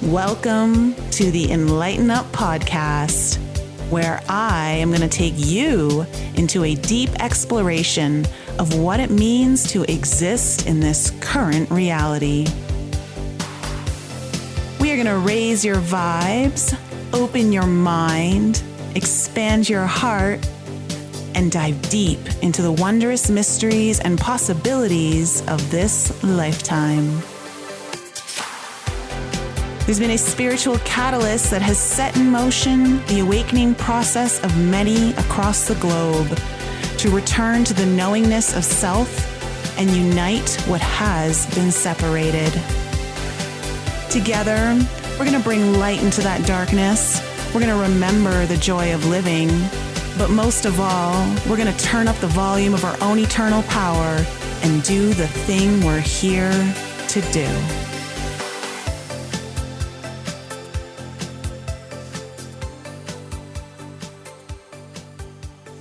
Welcome to the Enlighten Up podcast, where I am going to take you into a deep exploration of what it means to exist in this current reality. We are going to raise your vibes, open your mind, expand your heart, and dive deep into the wondrous mysteries and possibilities of this lifetime. There's been a spiritual catalyst that has set in motion the awakening process of many across the globe to return to the knowingness of self and unite what has been separated. Together, we're going to bring light into that darkness. We're going to remember the joy of living. But most of all, we're going to turn up the volume of our own eternal power and do the thing we're here to do.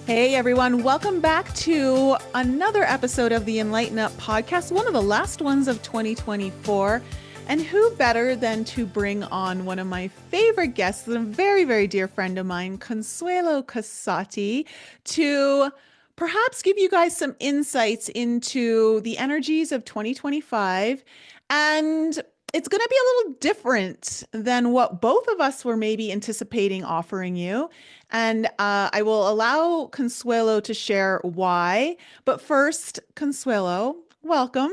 Hey everyone, welcome back to another episode of the Enlighten Up podcast, one of the last ones of 2024. And who better than to bring on one of my favorite guests, a very, very dear friend of mine, Consuelo Cassotti, to perhaps give you guys some insights into the energies of 2025. And it's going to be a little different than what both of us were maybe anticipating offering you. And I will allow Consuelo to share why. But first, Consuelo, welcome.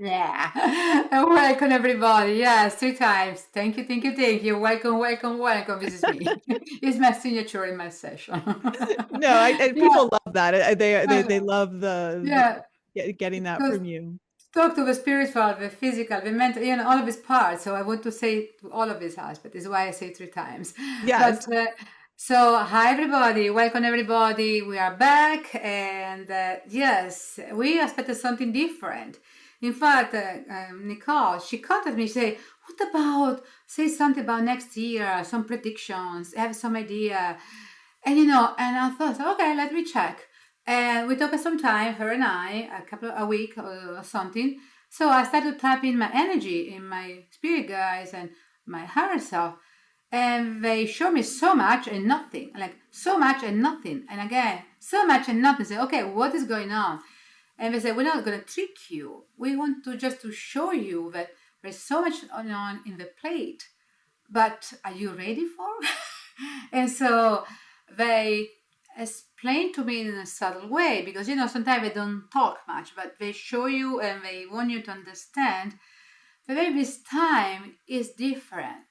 Yeah. Welcome everybody. Yes, 3 times. Thank you. Welcome. This is me. It's my signature in my session. No, Yeah. people love that. They uh, love yeah. getting that To from you. talk to the spiritual, the physical, the mental, all of his parts. So I want to say to all of his aspects. Is why I say 3 times. Yes. But so hi everybody. Welcome everybody. We are back, and yes, we expected something different. In fact, Nicole, she contacted me, say, what about, say something about next year, some predictions, have some idea. And, and I thought, okay, let me check. And we took some time, her and I, a week or something. So I started tapping my energy in my spirit guides and my higher self. And they show me so much and nothing, like so much and nothing. And again, so much and nothing. Say, okay, what is going on? And they say, we're not going to trick you. We want to just to show you that there's so much on in the plate. But are you ready for it? And so they explain to me in a subtle way, because, sometimes they don't talk much, but they show you and they want you to understand that maybe this time is different.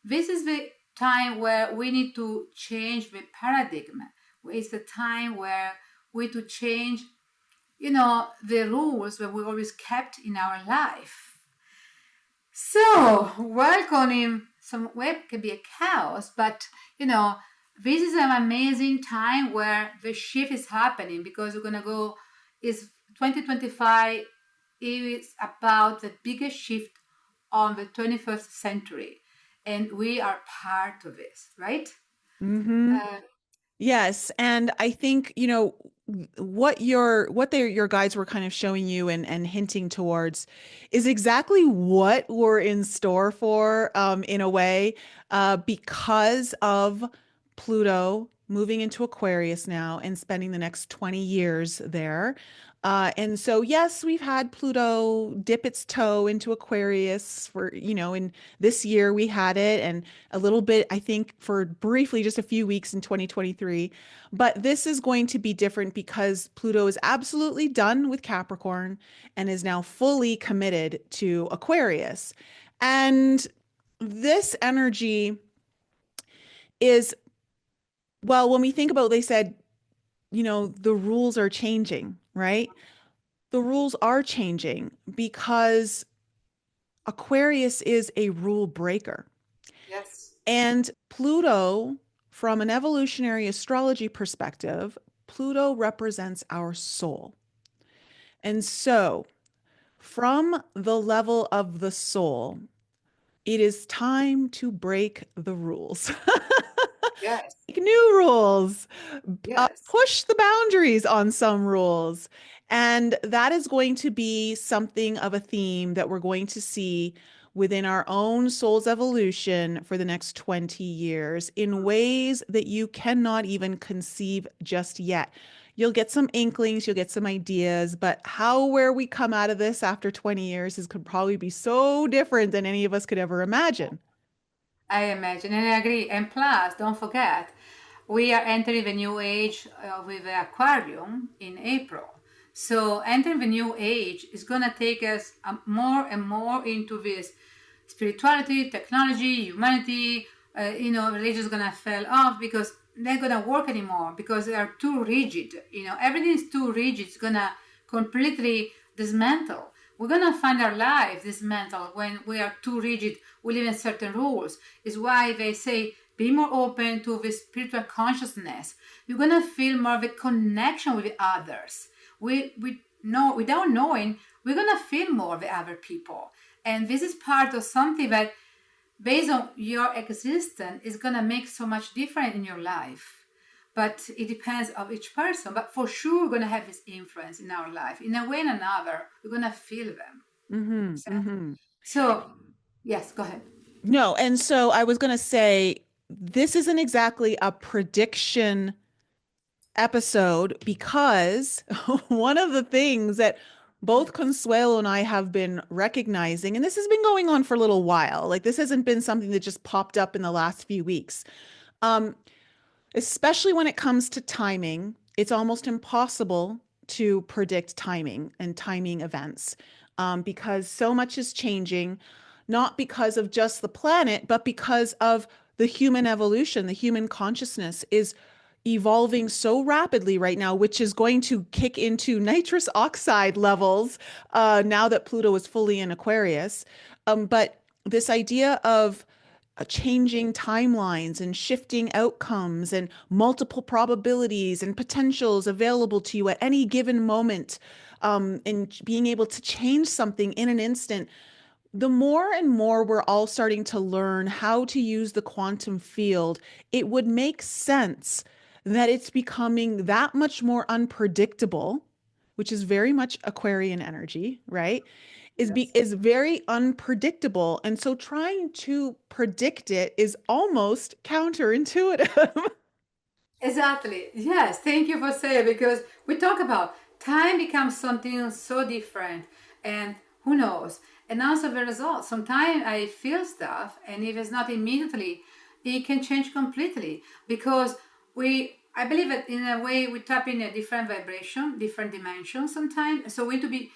This is the time where we need to change the paradigm. It's the time where we need to change the rules that we always kept in our life. So, welcoming some way can be a chaos, but this is an amazing time where the shift is happening, because we're gonna go. Is 2025 is about the biggest shift on the 21st century, and we are part of this, right? Mm-hmm. Yes, and I think what your guides were kind of showing you and hinting towards is exactly what we're in store for, in a way, because of Pluto moving into Aquarius now and spending the next 20 years there. And so, yes, we've had Pluto dip its toe into Aquarius for, in this year we had it, and a little bit, I think, for briefly, just a few weeks in 2023. But this is going to be different because Pluto is absolutely done with Capricorn and is now fully committed to Aquarius. And this energy is, well, when we think about, they said, the rules are changing, right? The rules are changing because Aquarius is a rule breaker. Yes. And Pluto, from an evolutionary astrology perspective, Pluto represents our soul. And so, from the level of the soul, it is time to break the rules. Yes. New rules, Yes. push the boundaries on some rules. And that is going to be something of a theme that we're going to see within our own soul's evolution for the next 20 years in ways that you cannot even conceive just yet. You'll get some inklings, you'll get some ideas, but how where we come out of this after 20 years is could probably be so different than any of us could ever imagine. I imagine and I agree. And plus, don't forget, we are entering the new age with the Aquarium in April. So entering the new age is going to take us more and more into this spirituality, technology, humanity. Religion is going to fall off because they're going to work anymore because they are too rigid. Everything is too rigid. It's going to completely dismantle. We're going to find our life dismantled when we are too rigid. We live in certain rules. Is why they say be more open to the spiritual consciousness. You're going to feel more of a connection with others. We know, without knowing, we're going to feel more of the other people. And this is part of something that, based on your existence, is going to make so much difference in your life. But it depends on each person. But for sure, we're going to have this influence in our life. In a way or another, we're going to feel them. So, yes, go ahead. No, and so I was going to say this isn't exactly a prediction episode because one of the things that both Consuelo and I have been recognizing, and this has been going on for a little while, like this hasn't been something that just popped up in the last few weeks. Um, Especially when it comes to timing, it's almost impossible to predict timing and timing events because so much is changing, not because of just the planet, but because of the human evolution. The human consciousness is evolving so rapidly right now, which is going to kick into nitrous oxide levels now that Pluto is fully in Aquarius. But this idea of changing timelines and shifting outcomes and multiple probabilities and potentials available to you at any given moment, and being able to change something in an instant. The more and more we're all starting to learn how to use the quantum field, it would make sense that it's becoming that much more unpredictable, which is very much Aquarian energy, right? Yes. Is very unpredictable. And so trying to predict it is almost counterintuitive. Exactly. Yes. Thank you for saying it, because we talk about time becomes something so different, and who knows. And also the result. Sometimes I feel stuff, and if it's not immediately, it can change completely because I believe that in a way we tap in a different vibration, different dimension sometimes. So we need to be,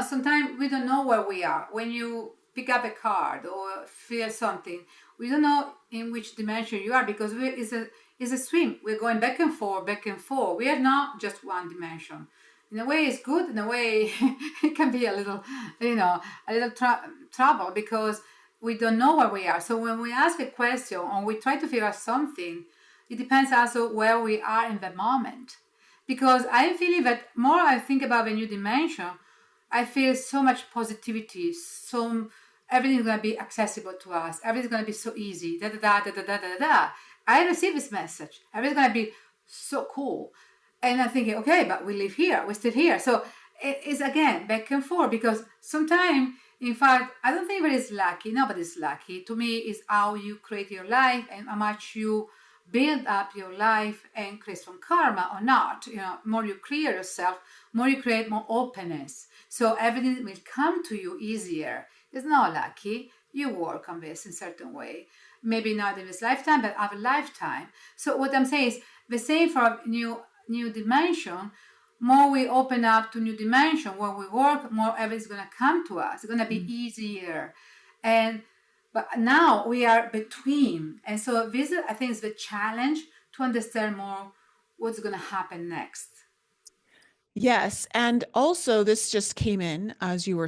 sometimes we don't know where we are. When you pick up a card or feel something, we don't know in which dimension you are because it's a swim. We're going back and forth, back and forth. We are not just one dimension. In a way, it's good. In a way, it can be a little, trouble because we don't know where we are. So when we ask a question or we try to figure out something, it depends also where we are in the moment. Because I'm feeling that more I think about the new dimension, I feel so much positivity, so everything's gonna be accessible to us. Everything's gonna be so easy. Da da da da da da da da. I receive this message. Everything's gonna be so cool. And I'm thinking, okay, but we live here. We're still here. So it's again back and forth because sometimes, in fact, I don't think everybody's lucky. Nobody's lucky. To me, it's how you create your life and how much you build up your life and create some karma or not. More you clear yourself, more you create more openness. So everything will come to you easier. It's not lucky. You work on this in a certain way. Maybe not in this lifetime, but other lifetime. So what I'm saying is the same for new dimension. More we open up to new dimension where we work, more everything's gonna come to us. It's gonna be easier. But now we are between. And so this, I think, is the challenge to understand more what's going to happen next. Yes, and also this just came in as you were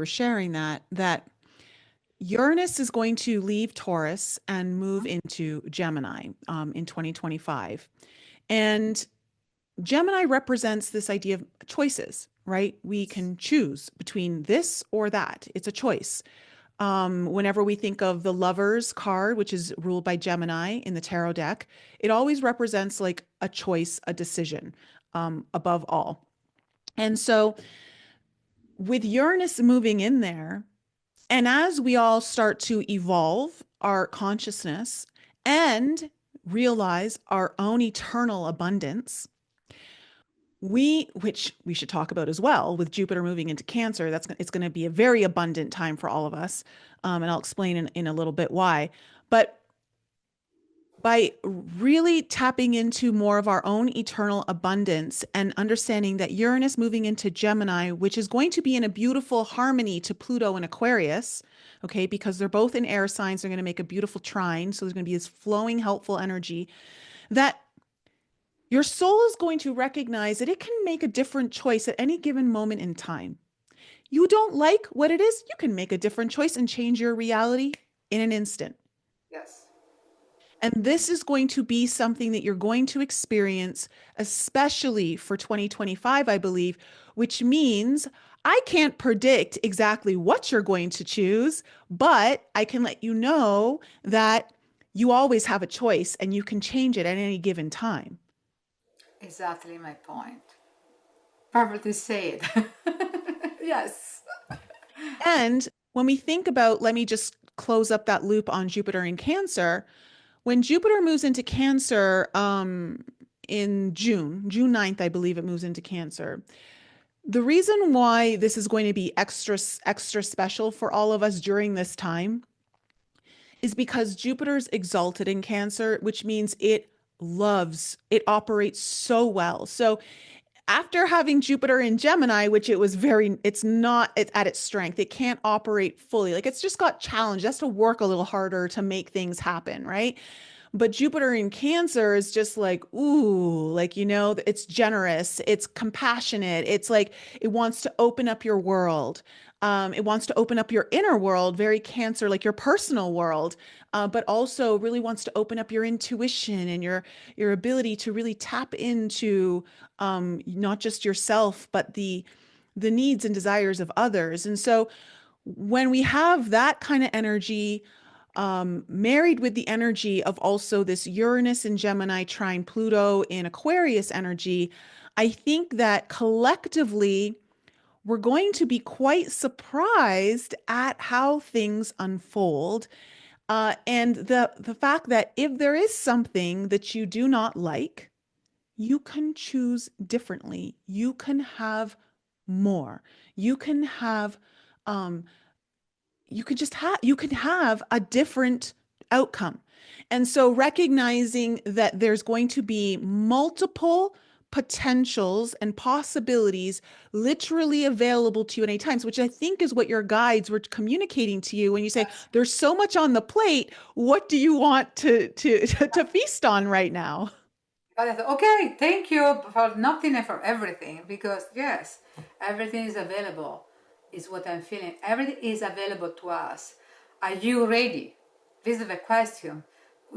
sharing that Uranus is going to leave Taurus and move into Gemini in 2025. And Gemini represents this idea of choices, right? We can choose between this or that. It's a choice. Whenever we think of the Lovers card, which is ruled by Gemini in the tarot deck, it always represents like a choice, a decision, above all. And so with Uranus moving in there, and as we all start to evolve our consciousness and realize our own eternal abundance, which we should talk about as well, with Jupiter moving into Cancer, it's going to be a very abundant time for all of us, and I'll explain in a little bit why. But by really tapping into more of our own eternal abundance and understanding that Uranus moving into Gemini, which is going to be in a beautiful harmony to Pluto and Aquarius, okay, because they're both in air signs, they're going to make a beautiful trine. So there's going to be this flowing, helpful energy that your soul is going to recognize that it can make a different choice at any given moment in time. You don't like what it is, you can make a different choice and change your reality in an instant. Yes. And this is going to be something that you're going to experience, especially for 2025, I believe, which means I can't predict exactly what you're going to choose, but I can let you know that you always have a choice and you can change it at any given time. Exactly my point. Perfectly said. Yes. And when we think about, let me just close up that loop on Jupiter in Cancer. When Jupiter moves into Cancer, in June 9th, I believe it moves into Cancer. The reason why this is going to be extra special for all of us during this time is because Jupiter's exalted in Cancer, which means it operates so well. So after having Jupiter in Gemini, which it's not it's at its strength. It can't operate fully. Like it's just got challenged. It has to work a little harder to make things happen, right? But Jupiter in Cancer is just like, ooh, like, it's generous, it's compassionate, it's like it wants to open up your world. It wants to open up your inner world, very Cancer, like your personal world, but also really wants to open up your intuition and your ability to really tap into not just yourself, but the needs and desires of others. And so when we have that kind of energy, married with the energy of also this Uranus in Gemini trine Pluto in Aquarius energy, I think that collectively we're going to be quite surprised at how things unfold. And the fact that if there is something that you do not like, you can choose differently. You can have more. You can have um, you can have a different outcome. And so recognizing that there's going to be multiple potentials and possibilities literally available to you at any times, which I think is what your guides were communicating to you when you say Yes. there's so much on the plate. What do you want to feast on right now? But I thought, okay, thank you for nothing and for everything, because yes, everything is available, is what I'm feeling. Everything is available to us. Are you ready? This is the question.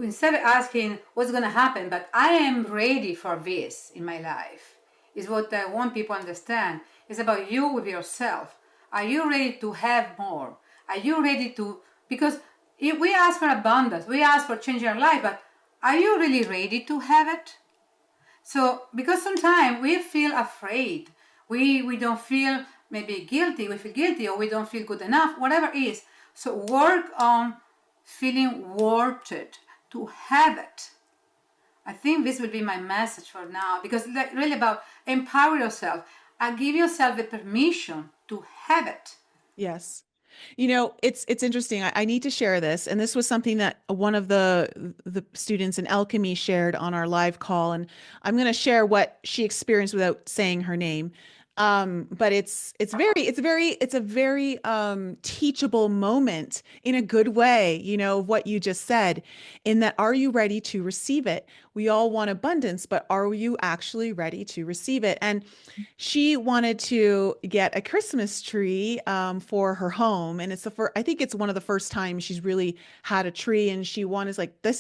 Instead of asking what's going to happen, but I am ready for this in my life, is what I want people to understand. It's about you with yourself. Are you ready to have more? Are you ready to, because if we ask for abundance, we ask for changing our life, but are you really ready to have it? So, because sometimes we feel afraid, we don't feel maybe guilty, we feel guilty, or we don't feel good enough, whatever it is. So, work on feeling worth it, to have it. I think this will be my message for now, because it's really about empower yourself and give yourself the permission to have it. Yes. It's interesting. I need to share this, and this was something that one of the students in alchemy shared on our live call, and I'm going to share what she experienced without saying her name. But it's a very teachable moment in a good way, what you just said, in that are you ready to receive it? We all want abundance, but are you actually ready to receive it? And she wanted to get a Christmas tree for her home, and I think it's one of the first times she's really had a tree, and she wanted like I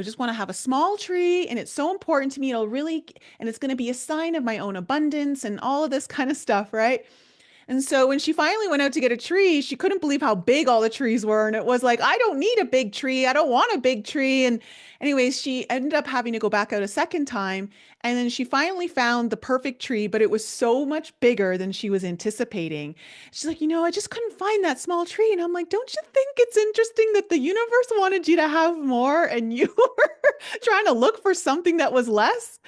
just want to have a small tree, and it's so important to me. And it's going to be a sign of my own abundance and all of this kind of stuff, right? And so when she finally went out to get a tree, she couldn't believe how big all the trees were. And it was like, I don't need a big tree. I don't want a big tree. And anyways, she ended up having to go back out a second time. And then she finally found the perfect tree, but it was so much bigger than she was anticipating. She's like, I just couldn't find that small tree. And I'm like, don't you think it's interesting that the universe wanted you to have more and you were trying to look for something that was less?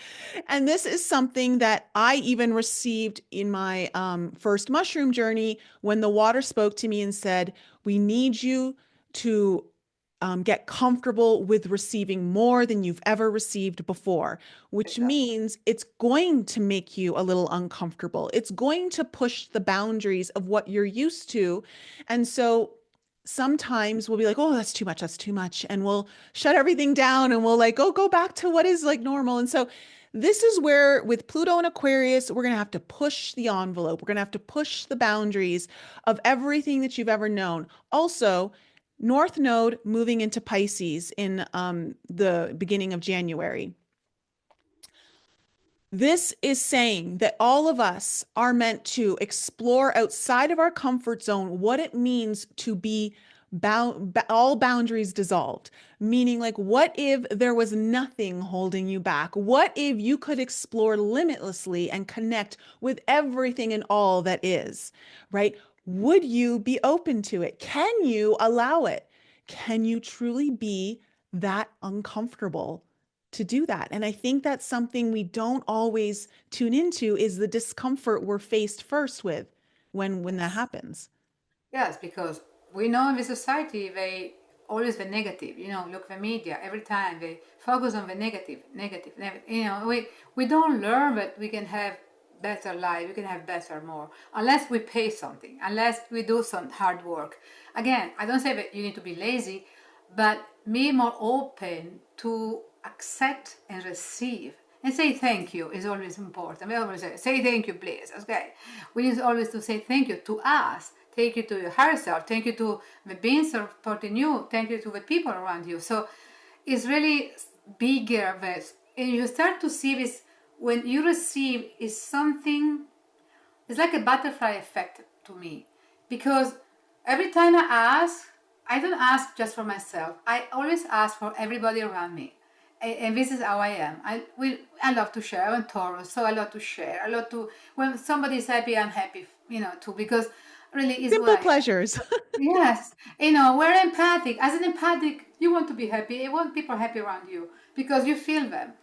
And this is something that I even received in my first mushroom journey when the water spoke to me and said, we need you to get comfortable with receiving more than you've ever received before, which Exactly. means it's going to make you a little uncomfortable. It's going to push the boundaries of what you're used to. And so sometimes we'll be like, oh, that's too much, that's too much. And we'll shut everything down and we'll like, go back to what is like normal. And so this is where with Pluto and Aquarius, we're going to have to push the envelope. We're going to have to push the boundaries of everything that you've ever known. Also, North Node moving into Pisces in the beginning of January. This is saying that all of us are meant to explore outside of our comfort zone what it means to be all boundaries dissolved. Meaning, like, what if there was nothing holding you back? What if you could explore limitlessly and connect with everything and all that is, right? Would you be open to it? Can you allow it? Can you truly be that uncomfortable to do that? And I think that's something we don't always tune into is the discomfort we're faced first with when that happens. Yes, because we know in the society they always the negative. Look the media every time they focus on the negative, negative, negative. We don't learn that we can have better life, we can have better more unless we pay something, unless we do some hard work. Again, I don't say that you need to be lazy, but be more open to accept and receive. And say thank you is always important. We always say thank you, please. Okay, we need always to say thank you to us. Thank you to your higher self. Thank you to the beings supporting you. Thank you to the people around you. So it's really bigger. And you start to see this when you receive is something. It's like a butterfly effect to me, because every time I ask, I don't ask just for myself. I always ask for everybody around me. And this is how I am. I love to share. I'm Taurus, so I love to share. I love to, when somebody is happy, I'm happy, too, because really is what Simple I am. pleasures. Yes, we're empathic. As an empathic, you want to be happy. You want people happy around you because you feel them.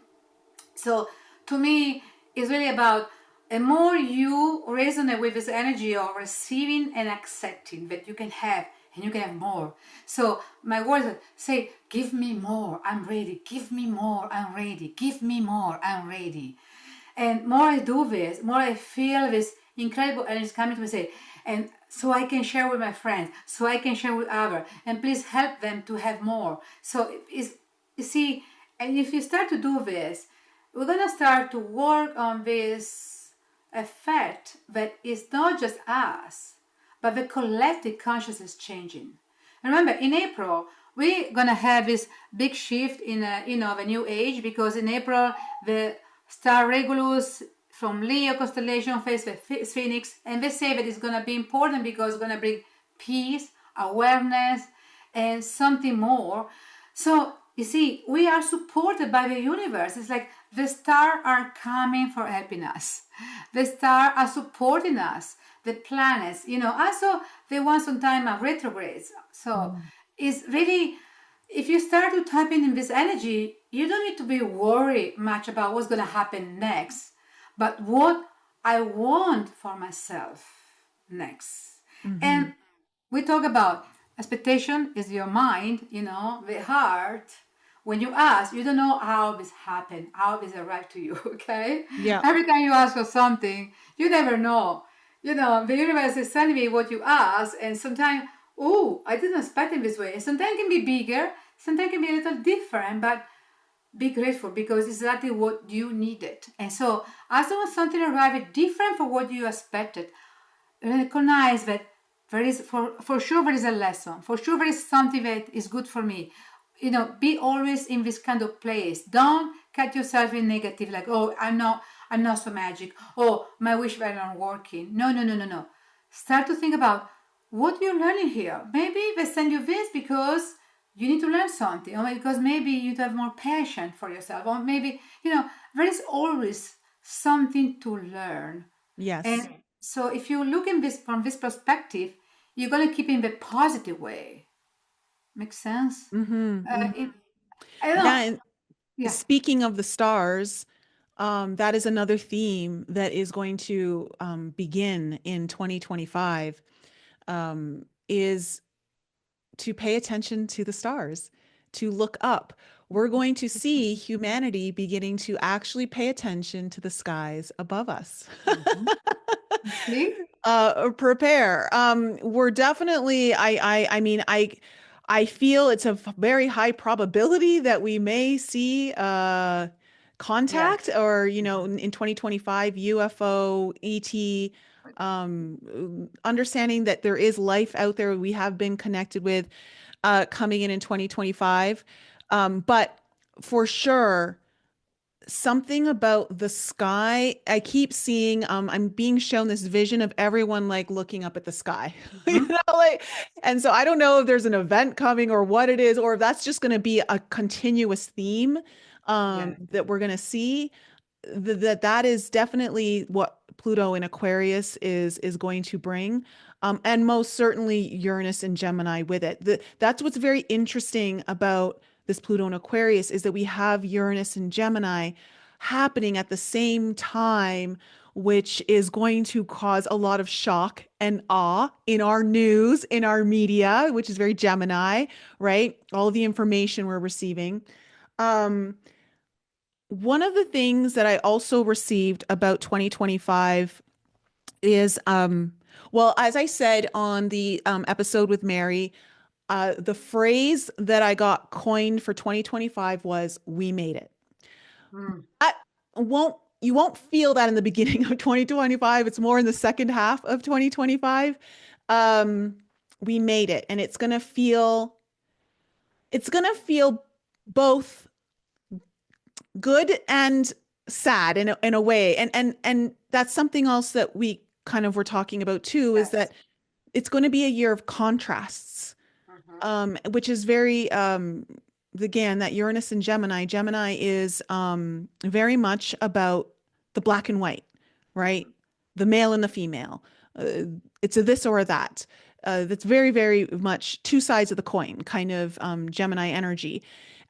So to me, it's really about the more you resonate with this energy of receiving and accepting that you can have and you can have more. So my words are, say, give me more, I'm ready. Give me more, I'm ready. Give me more, I'm ready. And more I do this, more I feel this incredible energy coming to me, say, and so I can share with my friends, so I can share with others, and please help them to have more. So it's, you see, and if you start to do this, we're gonna start to work on this effect that is not just us, but the collective consciousness changing. And remember, in April, we're gonna have this big shift in the new age, because in April the star Regulus from Leo constellation face the Phoenix, and they say that it's gonna be important because it's gonna bring peace, awareness, and something more. So you see, we are supported by the universe. It's like the stars are coming for helping us. The stars are supporting us. The planets, also they want some time of retrogrades. So it's really, if you start to tap in this energy, you don't need to be worried much about what's going to happen next, but what I want for myself next. And we talk about expectation is your mind, the heart. When you ask, you don't know how this happened, how this arrived to you, okay? Yeah. Every time you ask for something, you never know. The universe is telling me what you ask, and sometimes, oh, I didn't expect it this way. Sometimes it can be bigger, sometimes it can be a little different, but be grateful because it's exactly what you needed. And so, as soon as something arrives different from what you expected, recognize that there is, for sure, there is a lesson. For sure, there is something that is good for me. Be always in this kind of place. Don't cut yourself in negative, like, oh, I'm not so magic. Oh, my wish were not working. No. start to think about what you're learning here. Maybe they send you this because you need to learn something, or because maybe you have more passion for yourself, or maybe, there is always something to learn. Yes. And so if you look in this from this perspective, you're going to keep in the positive way. Makes sense? Mm-hmm. I don't Yeah. know. And Yeah. speaking of the stars, that is another theme that is going to begin in 2025, is to pay attention to the stars, to look up. We're going to see humanity beginning to actually pay attention to the skies above us. See? Prepare. We're definitely, I mean, I feel it's a very high probability that we may see Yeah. contact, or, in 2025, UFO, ET, understanding that there is life out there we have been connected with, coming in 2025. But for sure, something about the sky, I keep seeing, I'm being shown this vision of everyone like looking up at the sky. Like, and so I don't know if there's an event coming or what it is, or if that's just going to be a continuous theme Yeah. that we're going to see. That is definitely what Pluto in Aquarius is going to bring. And most certainly Uranus and Gemini with it. That's what's very interesting about this Pluto in Aquarius, is that we have Uranus and Gemini happening at the same time, which is going to cause a lot of shock and awe in our news, in our media, which is very Gemini, right? All of the information we're receiving. Um, One of the things that I also received about 2025 is, well, as I said on the episode with Mary, the phrase that I got coined for 2025 was "we made it." Mm. I won't You won't feel that in the beginning of 2025. It's more in the second half of 2025. Um, we made it, and it's gonna feel both good and sad in a way. And that's something else that we kind of were talking about too, is Yes. that it's going to be a year of contrasts, which is very, again, that Uranus and Gemini is very much about the black and white, right? The male and the female. It's a this or a that. That's very, very much two sides of the coin, kind of Gemini energy.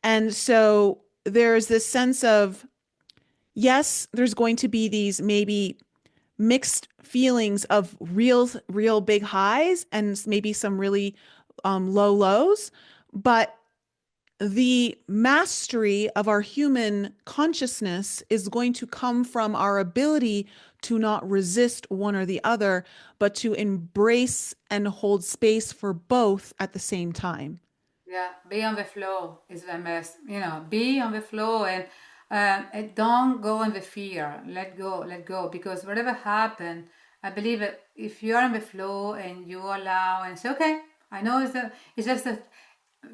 And so there's this sense of, yes, there's going to be these maybe mixed feelings of real big highs and maybe some really low lows, but the mastery of our human consciousness is going to come from our ability to not resist one or the other, but to embrace and hold space for both at the same time. Yeah, be on the flow is the best. Be on the flow, and don't go in the fear. Let go, let go. Because whatever happened, I believe that if you are in the flow and you allow and say, okay, I know it's just a,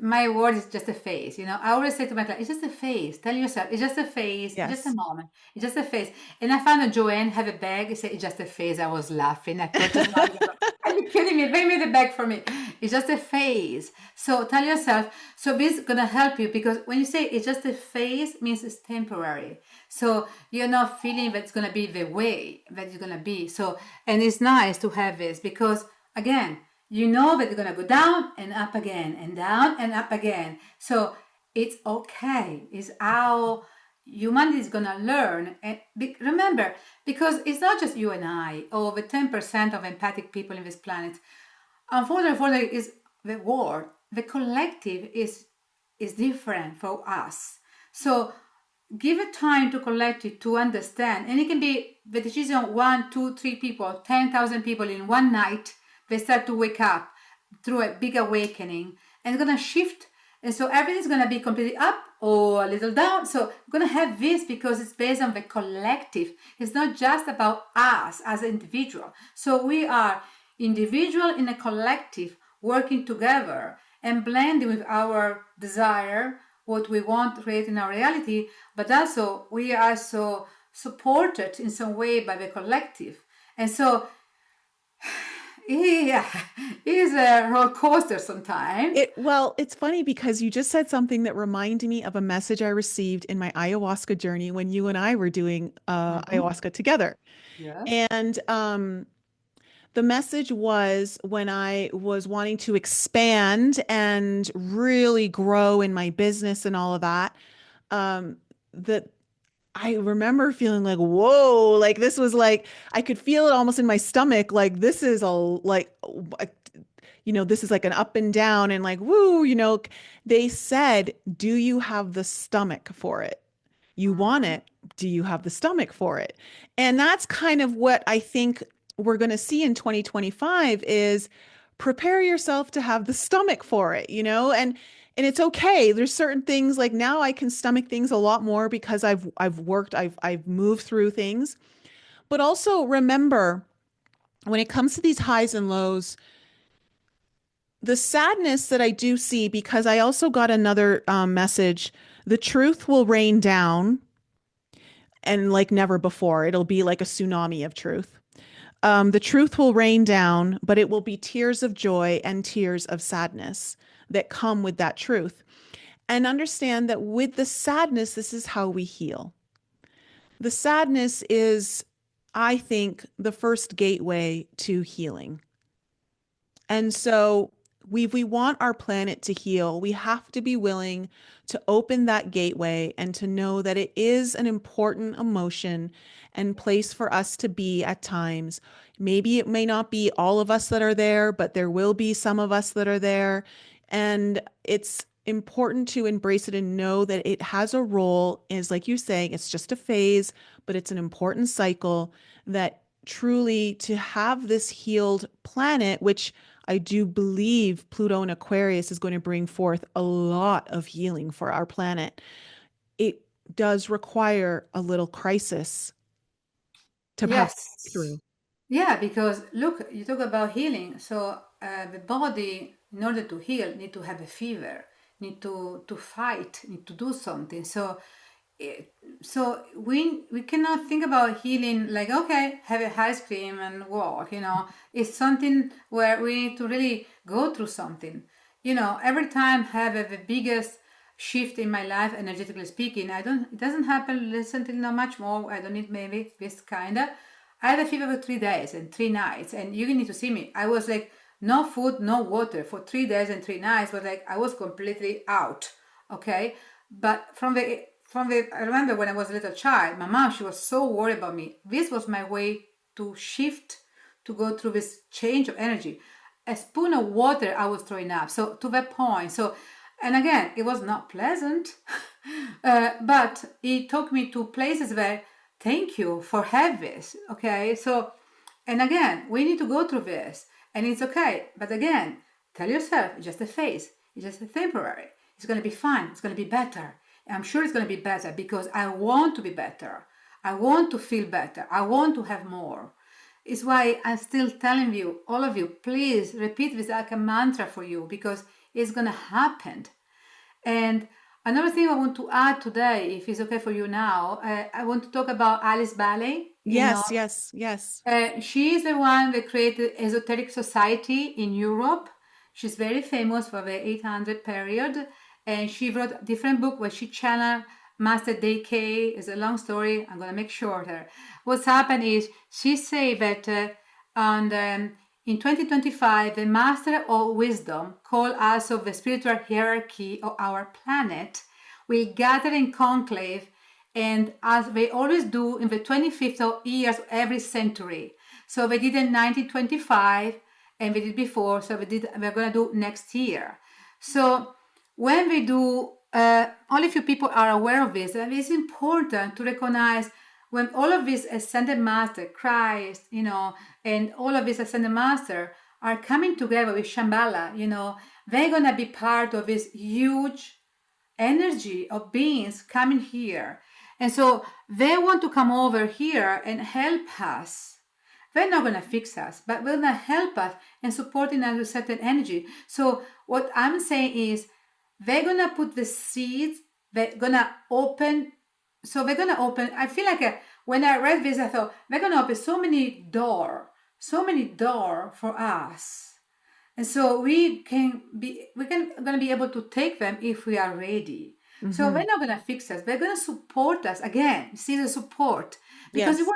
my word is just a phase. I always say to my client, it's just a phase. Tell yourself, it's just a phase. It's just a Yes. moment. It's just a phase. And I found that Joanne have a bag. It said, it's just a phase. I was laughing. I purchased one. Are you kidding me? They made the bag for me. It's just a phase. So tell yourself, so this is going to help you, because when you say it's just a phase, it means it's temporary. So you're not feeling that it's going to be the way that it's going to be. So, and it's nice to have this because, again, you know that it's going to go down and up again and down and up again. So it's okay. It's how humanity is going to learn. And remember, because it's not just you and I, or the 10% of empathic people in this planet. Unfortunately, is the world, the collective is different for us. So give it time to collective to understand. And it can be the decision 1, 2, 3 people, 10,000 people in one night. They start to wake up through a big awakening, and it's going to shift. And so everything's going to be completely up or a little down. So we're going to have this because it's based on the collective. It's not just about us as an individual. So we are individual in a collective working together and blending with our desire, what we want to create in our reality, but also we are so supported in some way by the collective. And so Yeah, it is a roller coaster sometimes. Well, it's funny because you just said something that reminded me of a message I received in my ayahuasca journey when you and I were doing Mhm. ayahuasca together. Yes. And the message was when I was wanting to expand and really grow in my business and all of that, that I remember feeling like, whoa, like this was like, I could feel it almost in my stomach. Like this is this is like an up and down and like, woo, they said, do you have the stomach for it? You want Mhm. it. Do you have the stomach for it? And that's kind of what I think we're going to see in 2025 is prepare yourself to have the stomach for it, and it's okay. There's certain things like now I can stomach things a lot more because I've worked, I've moved through things. But also remember when it comes to these highs and lows, the sadness that I do see, because I also got another message, the truth will rain down and like never before. It'll be like a tsunami of truth. The truth will rain down, but it will be tears of joy and tears of sadness that come with that truth. And understand that with the sadness, this is how we heal. The sadness is, I think, the first gateway to healing. And so if we want our planet to heal, we have to be willing to open that gateway and to know that it is an important emotion and place for us to be at times. Maybe it may not be all of us that are there, but there will be some of us that are there. And it's important to embrace it and know that it has a role, is like you're saying, it's just a phase, but it's an important cycle that truly to have this healed planet, which I do believe Pluto and Aquarius is going to bring forth a lot of healing for our planet. It does require a little crisis to have Yes. through. Yeah, because look, you talk about healing. So the body, in order to heal, need to have a fever, need to fight, need to do something. So it, so we cannot think about healing like, okay, have a ice cream and walk. It's something where we need to really go through something. Every time I have the biggest shift in my life, energetically speaking, it doesn't happen recently, not much more. I don't need maybe this kind of. I had a fever for 3 days and 3 nights, and you need to see me. I was like, no food, no water for 3 days and 3 nights, but like I was completely out. Okay. But I remember when I was a little child, my mom, she was so worried about me. This was my way to shift, to go through this change of energy. A spoon of water, I was throwing up. So to that point. So, and again, it was not pleasant, but it took me to places where, thank you for having this. Okay. So, and again, we need to go through this and it's okay. But again, tell yourself, it's just a phase. It's just a temporary. It's going to be fine. It's going to be better. I'm sure it's going to be better because I want to be better. I want to feel better. I want to have more. It's why I'm still telling you, all of you, please repeat this like a mantra for you because it's going to happen. And another thing I want to add today, if it's okay for you now, I want to talk about Alice Bailey. Yes, yes, yes. She is the one that created Esoteric Society in Europe. She's very famous for the 800 period, and she wrote different book where she channeled Master DK. It's a long story. I'm gonna make shorter. What's happened is she said that in 2025, the Master of Wisdom, called also the spiritual hierarchy of our planet, will gather in conclave and as they always do in the 25th of years of every century. So they did in 1925 and they did before, so we're gonna do next year. So when we do, only few people are aware of this, and it's important to recognize when all of these ascended master, Christ, and all of these ascended master are coming together with Shambhala, they're gonna be part of this huge energy of beings coming here. And so they want to come over here and help us. They're not going to fix us, but they're going to help us and supporting us with certain energy. So what I'm saying is they're going to put the seeds, they're going to open. So they're going to open. I feel like when I read this, I thought they're going to open so many doors so many doors for us. And so we're gonna be able to take them if we are ready. So Mm-hmm. they're not gonna fix us. They're gonna support us. Again, see the support. Because Yes.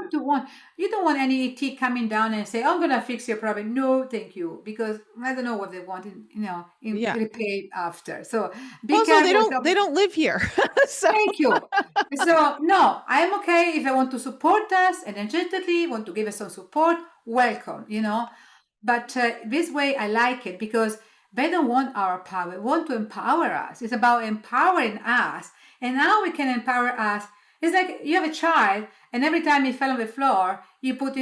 you don't want any ET coming down and say, I'm gonna fix your problem. No, thank you. Because I don't know what they want in Yeah. repay after. So be Also, they careful. don't So they don't live here. So thank you. So no, I'm okay if they want to support us energetically, want to give us some support, welcome. But this way I like it because they don't want our power, they want to empower us. It's about empowering us. And now we can empower us. It's like you have a child, and every time he fell on the floor, you put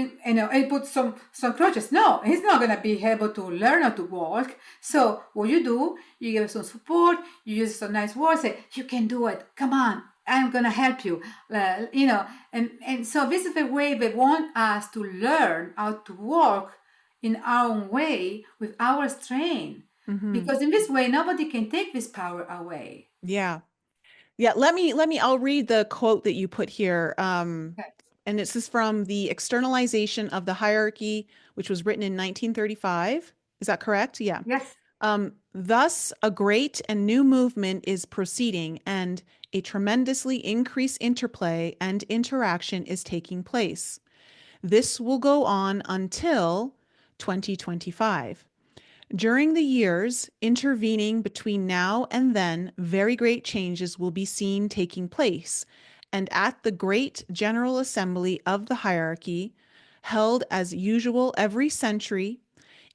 some crutches. No, he's not gonna be able to learn how to walk. So what you do, you give him some support, you use some nice words, say, you can do it. Come on, I'm gonna help you. And so this is the way they want us to learn how to walk in our own way with our strength. hmm. Because in this way, nobody can take this power away. Yeah. Yeah, I'll read the quote that you put here. Okay. And this is from The Externalization of the Hierarchy, which was written in 1935. Is that correct? Yeah. Yes. Thus, a great and new movement is proceeding, and a tremendously increased interplay and interaction is taking place. This will go on until 2025. During the years intervening between now and then, very great changes will be seen taking place, and at the great General Assembly of the Hierarchy, held as usual every century,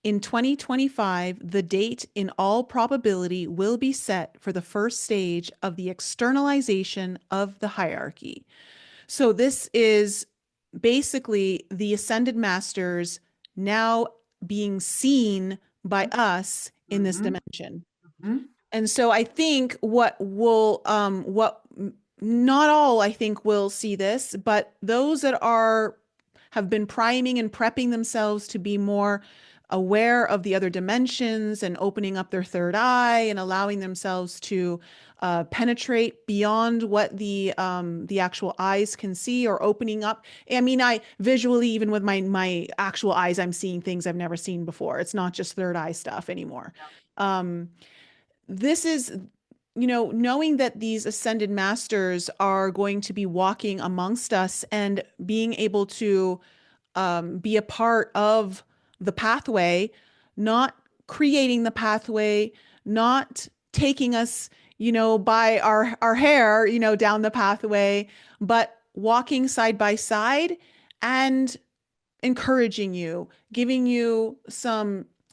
in 2025, the date in all probability will be set for the first stage of the externalization of the hierarchy. So, this is basically the ascended masters now being seen by us in this Mm-hmm. dimension. Mm-hmm. And so I think what not all I think will see this, but those that have been priming and prepping themselves to be more aware of the other dimensions and opening up their third eye and allowing themselves to penetrate beyond what the actual eyes can see, or opening up. I mean, I visually, even with my actual eyes, I'm seeing things I've never seen before. It's not just third eye stuff anymore. Um, this is, knowing that these ascended masters are going to be walking amongst us and being able to be a part of the pathway, not creating the pathway, not taking us, by our hair, down the pathway, but walking side by side and encouraging you, giving you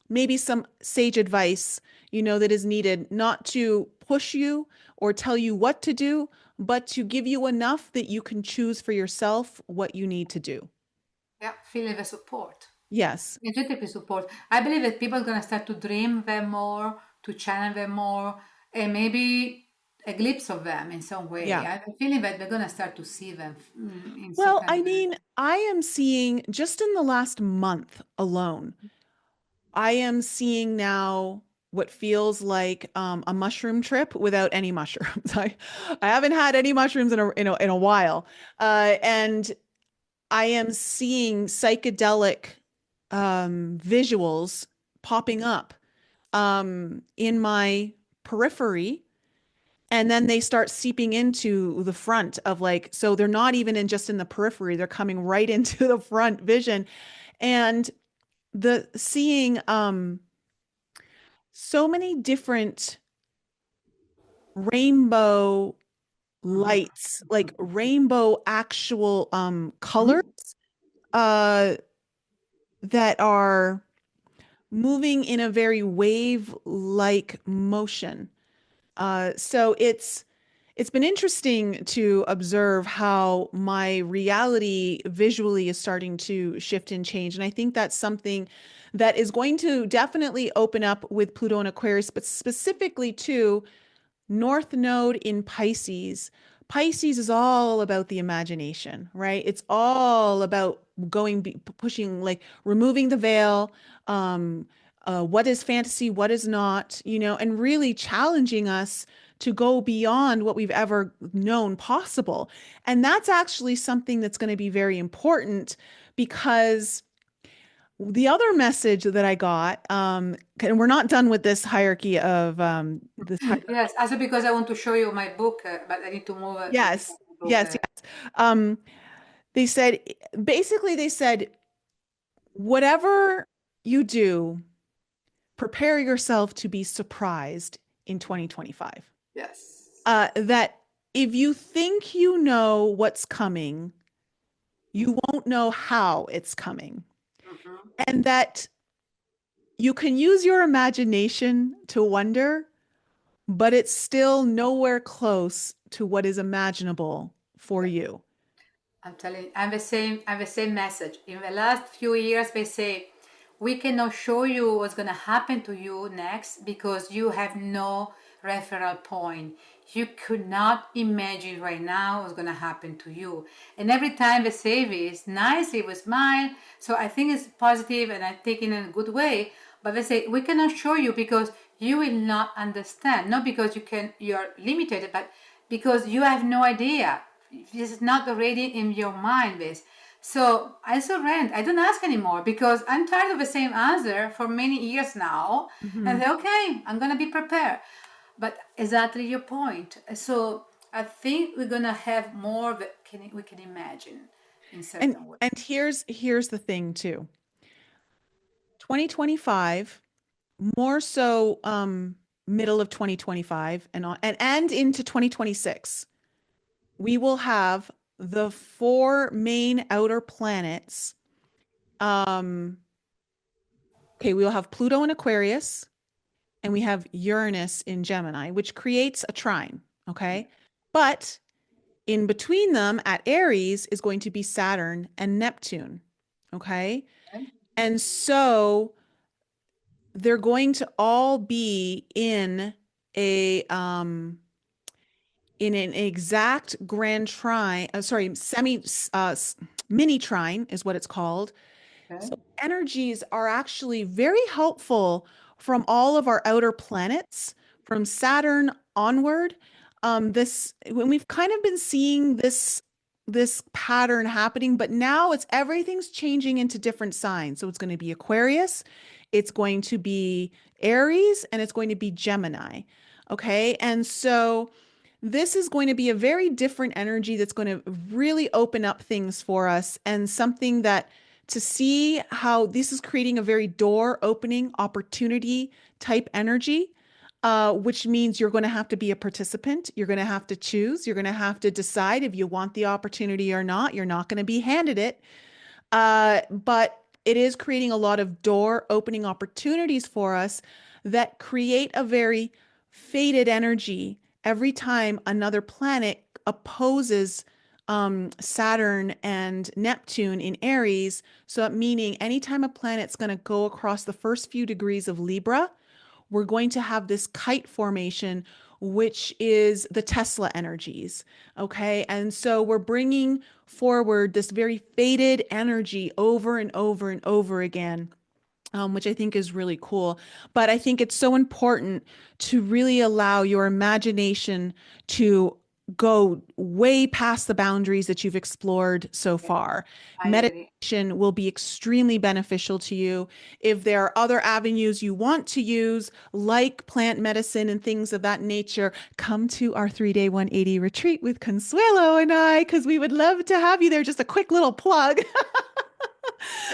maybe some sage advice, that is needed, not to push you or tell you what to do, but to give you enough that you can choose for yourself what you need to do. Yeah, feeling the support. Yes. Energetically support. I believe that people are gonna start to dream them more, to channel them more, and maybe a glimpse of them in some way. Yeah. I'm feeling that we're gonna start to see them in some Well, kind I of way. mean, I am seeing just in the last month alone, I am seeing now what feels like a mushroom trip without any mushrooms. I haven't had any mushrooms in a while, and I am seeing psychedelic visuals popping up in my periphery, and then they start seeping into the front of, like, so they're not even just in the periphery, they're coming right into the front vision. And the seeing so many different rainbow Mhm. lights, like rainbow actual colors Mhm. uh that are moving in a very wave-like motion. So it's been interesting to observe how my reality visually is starting to shift and change. And I think that's something that is going to definitely open up with Pluto and Aquarius, but specifically to North Node in Pisces. Pisces is all about the imagination, right? It's all about pushing, like removing the veil, what is fantasy, what is not, and really challenging us to go beyond what we've ever known possible. And that's actually something that's going to be very important, because the other message that I got, and we're not done with this hierarchy of this. Yes, also because I want to show you my book, but I need to move to the Yes, book. yes, yes. Um, they said, basically, they said, whatever you do, prepare yourself to be surprised in 2025. Yes. That if you think you know what's coming, you won't know how it's coming. Mhm. And that you can use your imagination to wonder, but it's still nowhere close to what is imaginable for you. I'm telling you, I'm the same message. In the last few years, they say, we cannot show you what's going to happen to you next because you have no referral point. You could not imagine right now what's going to happen to you. And every time they say this, nicely with smile. So I think it's positive and I take it in a good way. But they say, we cannot show you because you will not understand. Not because you're limited, but because you have no idea. This is not already in your mind, this. So I surrender. I don't ask anymore because I'm tired of the same answer for many years now. And Mhm. say, okay, I'm gonna be prepared. But exactly your point. So I think we're gonna have more that we can imagine in And certain ways. and here's the thing too. 2025, more so middle of 2025 and into 2026, we will have the four main outer planets. Um, okay, we will have Pluto in Aquarius, and we have Uranus in Gemini, which creates a trine. Okay. But in between them at Aries is going to be Saturn and Neptune. Okay. Okay? And so they're going to all be a in an exact grand trine, sorry, mini trine is what it's called. Okay? So energies are actually very helpful from all of our outer planets, from Saturn onward. This when we've kind of been seeing this pattern happening, but now it's everything's changing into different signs. So it's going to be Aquarius, it's going to be Aries, and it's going to be Gemini. Okay. And so this is going to be a very different energy that's going to really open up things for us and something that to see how this is creating a very door opening opportunity type energy, which means you're going to have to be a participant. You're going to have to choose. You're going to have to decide if you want the opportunity or not. You're not going to be handed it. But it is creating a lot of door opening opportunities for us that create a very fated energy every time another planet opposes Saturn and Neptune in Aries. So, meaning anytime a planet's going to go across the first few degrees of Libra, we're going to have this kite formation, which is the Tesla energies. Okay. And so we're bringing forward this very fated energy over and over and over again. Which I think is really cool. But I think it's so important to really allow your imagination to go way past the boundaries that you've explored so Yeah, far. I agree. Meditation will be extremely beneficial to you. If there are other avenues you want to use, like plant medicine and things of that nature, come to our 3-day 180 retreat with Consuelo and I, because we would love to have you there. Just a quick little plug.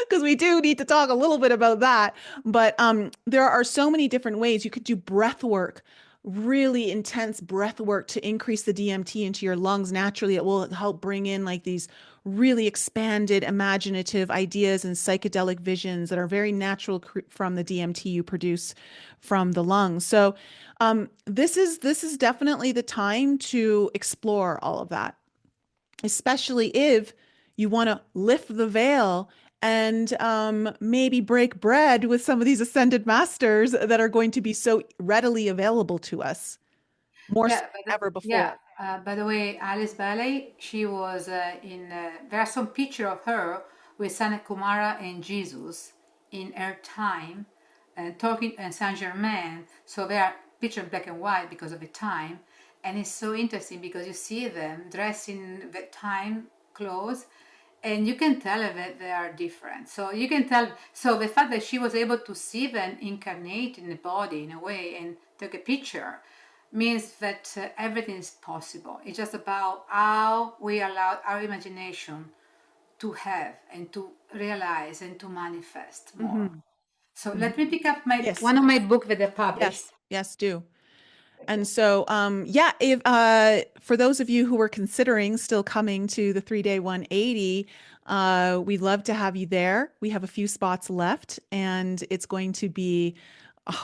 Because we do need to talk a little bit about that. But there are so many different ways you could do breath work, really intense breath work to increase the DMT into your lungs naturally. It will help bring in like these really expanded imaginative ideas and psychedelic visions that are very natural from the DMT you produce from the lungs. So this is definitely the time to explore all of that, especially if you want to lift the veil and maybe break bread with some of these ascended masters that are going to be so readily available to us, more so Yeah, than ever yeah. before. By the way, Alice Bailey, she was in. There are some picture of her with Santa Kumara and Jesus in her time, and talking and Saint Germain. So they are picture in black and white because of the time, and it's so interesting because you see them dressed in the time clothes, and you can tell that they are different. So you can tell. So the fact that she was able to see them incarnate in the body in a way and take a picture means that everything is possible. It's just about how we allow our imagination to have and to realize and to manifest more. Mhm. So Mhm. let me pick up my Yes. one of my book that I published. Yes. Yes, do. And so, yeah, if for those of you who were considering still coming to the 3-day 180, we'd love to have you there. We have a few spots left, and it's going to be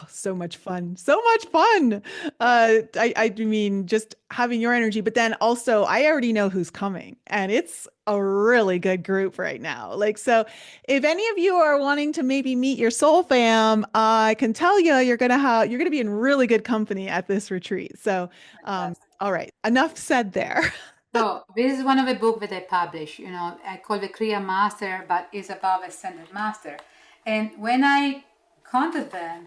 so much fun. So much fun. I mean, just having your energy, but then also I already know who's coming, and it's a really good group right now. Like, so if any of you are wanting to maybe meet your soul fam, I can tell you you're gonna be in really good company at this retreat. So, all right, enough said there. So this is one of the books that I publish. I call the Kriya Master, but it's about Ascended Master. And when I contacted them,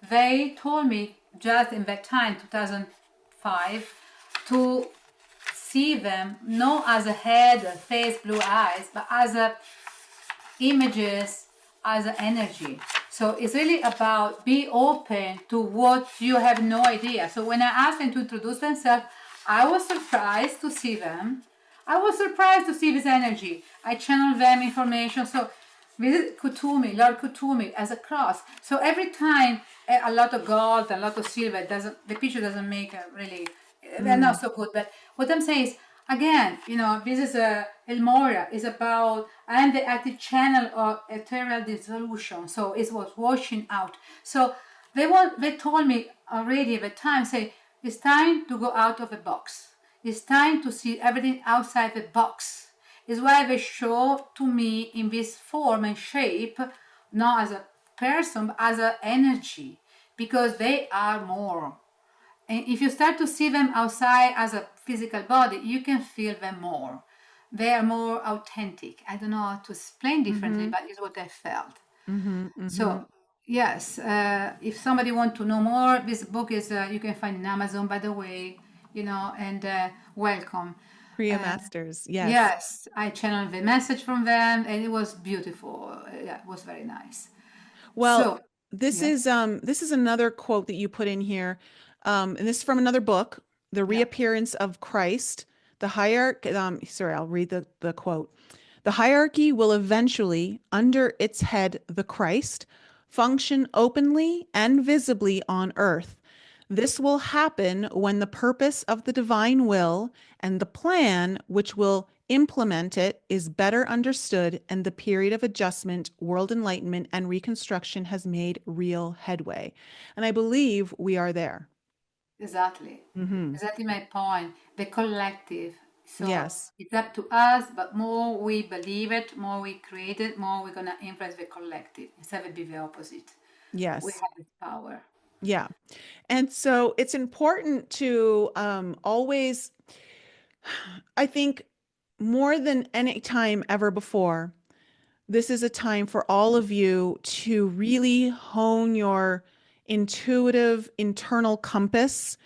they told me just in that time, 2005, to see them not as a head, a face, blue eyes, but as a images, as an energy. So it's really about be open to what you have no idea. So when I asked them to introduce themselves, I was surprised to see them. I was surprised to see this energy. I channeled them information. So visit Kutumi, Lord Kutumi as a cross. So every time a lot of gold, a lot of silver, doesn't the picture doesn't make a really they're not Mm, so good. But what I'm saying is again, this is a El Moria is about I am the active channel of ethereal dissolution. So it was washing out. So they told me already at the time, say, it's time to go out of the box. It's time to see everything outside the box. Is why they show to me in this form and shape, not as a person, but as an energy, because they are more. And if you start to see them outside as a physical body, you can feel them more. They are more authentic. I don't know how to explain differently, mhm, but it's what I felt. mhm, So, mhm. yes, if somebody wants to know more, this book is you can find in Amazon, by the way, and welcome. Kriya Uh, Masters. Yes. yes, I channeled the message from them, and it was beautiful. Yeah, it was very nice. Well, So, yes, this is another quote that you put in here. And this is from another book, The yeah, Reappearance of Christ. The hierarchy, sorry, I'll read the quote. The hierarchy will eventually, under its head, the Christ, function openly and visibly on earth. This will happen when the purpose of the divine will and the plan which will implement it is better understood and the period of adjustment, world enlightenment, and reconstruction has made real headway. And I believe we are there. exactly. Hmm. Exactly my point. The collective. So Yes. it's up to us, but more we believe it, more we create it, more we're gonna influence the collective instead of be the opposite. We Yes. have this power. Yeah. And so it's important to always, I think, more than any time ever before, this is a time for all of you to really hone your intuitive internal compass,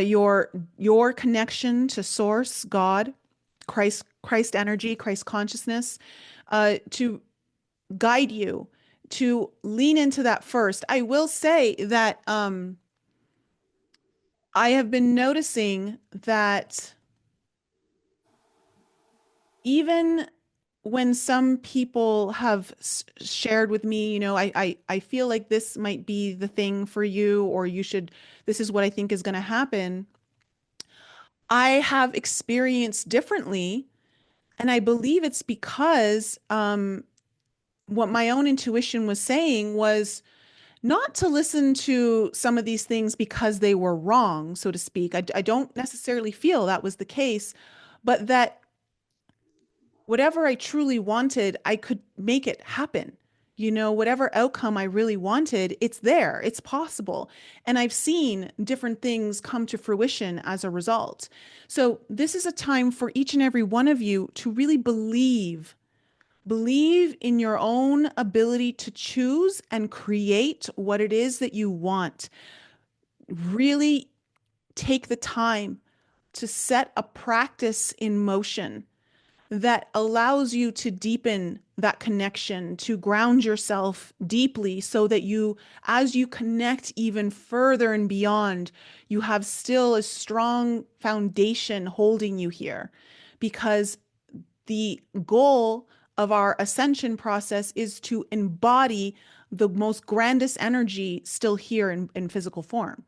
your connection to source, God, Christ energy, Christ consciousness, to guide you to lean into that first. I will say that I have been noticing that even when some people have shared with me, I feel like this might be the thing for you, or this is what I think is going to happen. I have experienced differently. And I believe it's because what my own intuition was saying was not to listen to some of these things because they were wrong, so to speak. I don't necessarily feel that was the case, but that whatever I truly wanted, I could make it happen. Whatever outcome I really wanted, it's there, it's possible. And I've seen different things come to fruition as a result. So, this is a time for each and every one of you to really believe in your own ability to choose and create what it is that you want. Really take the time to set a practice in motion that allows you to deepen that connection, to ground yourself deeply so that you, as you connect even further and beyond, you have still a strong foundation holding you here. Because the goal of our ascension process is to embody the most grandest energy still here in physical form,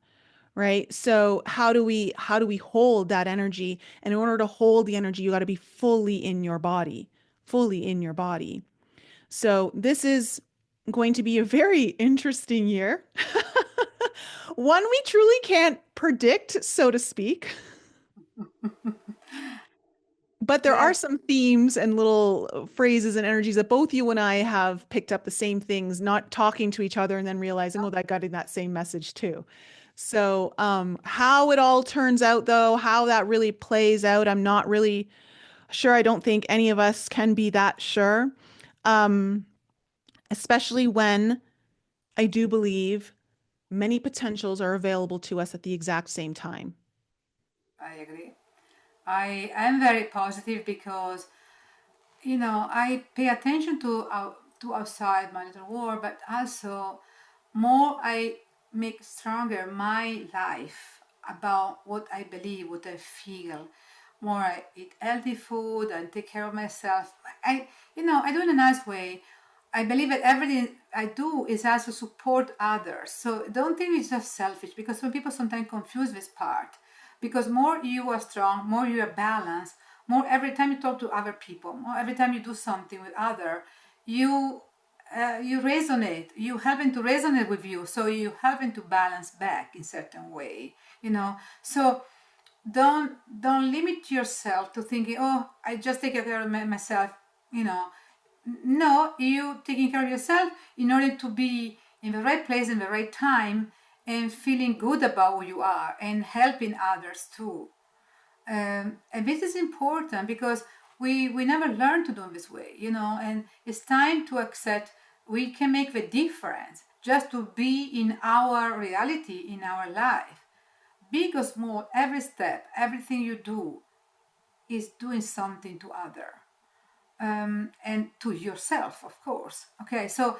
right? So how do we hold that energy? And in order to hold the energy, you got to be fully in your body, fully in your body. So this is going to be a very interesting year. One we truly can't predict, so to speak. But there are Yes. some themes and little phrases and energies that both you and I have picked up the same things, not talking to each other and then realizing, oh, that got in that same message too. So, how it all turns out, though, how that really plays out, I'm not really sure. I don't think any of us can be that sure, um, especially when I do believe many potentials are available to us at the exact same time. I agree. I am very positive because I pay attention to outside my little world, but also more I make stronger my life about what I believe, what I feel. More I eat healthy food and take care of myself. I do it in a nice way. I believe that everything I do is also support others. So don't think it's just selfish because some people sometimes confuse this part. Because more you are strong, more you are balanced, more every time you talk to other people, more every time you do something with other, you you resonate. You helping to resonate with you, so you helping to balance back in certain way. So don't limit yourself to thinking, oh, I just take care of myself. You know, no, you taking care of yourself in order to be in the right place in the right time and feeling good about who you are and helping others too. And this is important because we never learn to do it this way, and it's time to accept we can make the difference just to be in our reality, in our life. Big or small, every step, everything you do is doing something to other, and to yourself, of course. Okay, so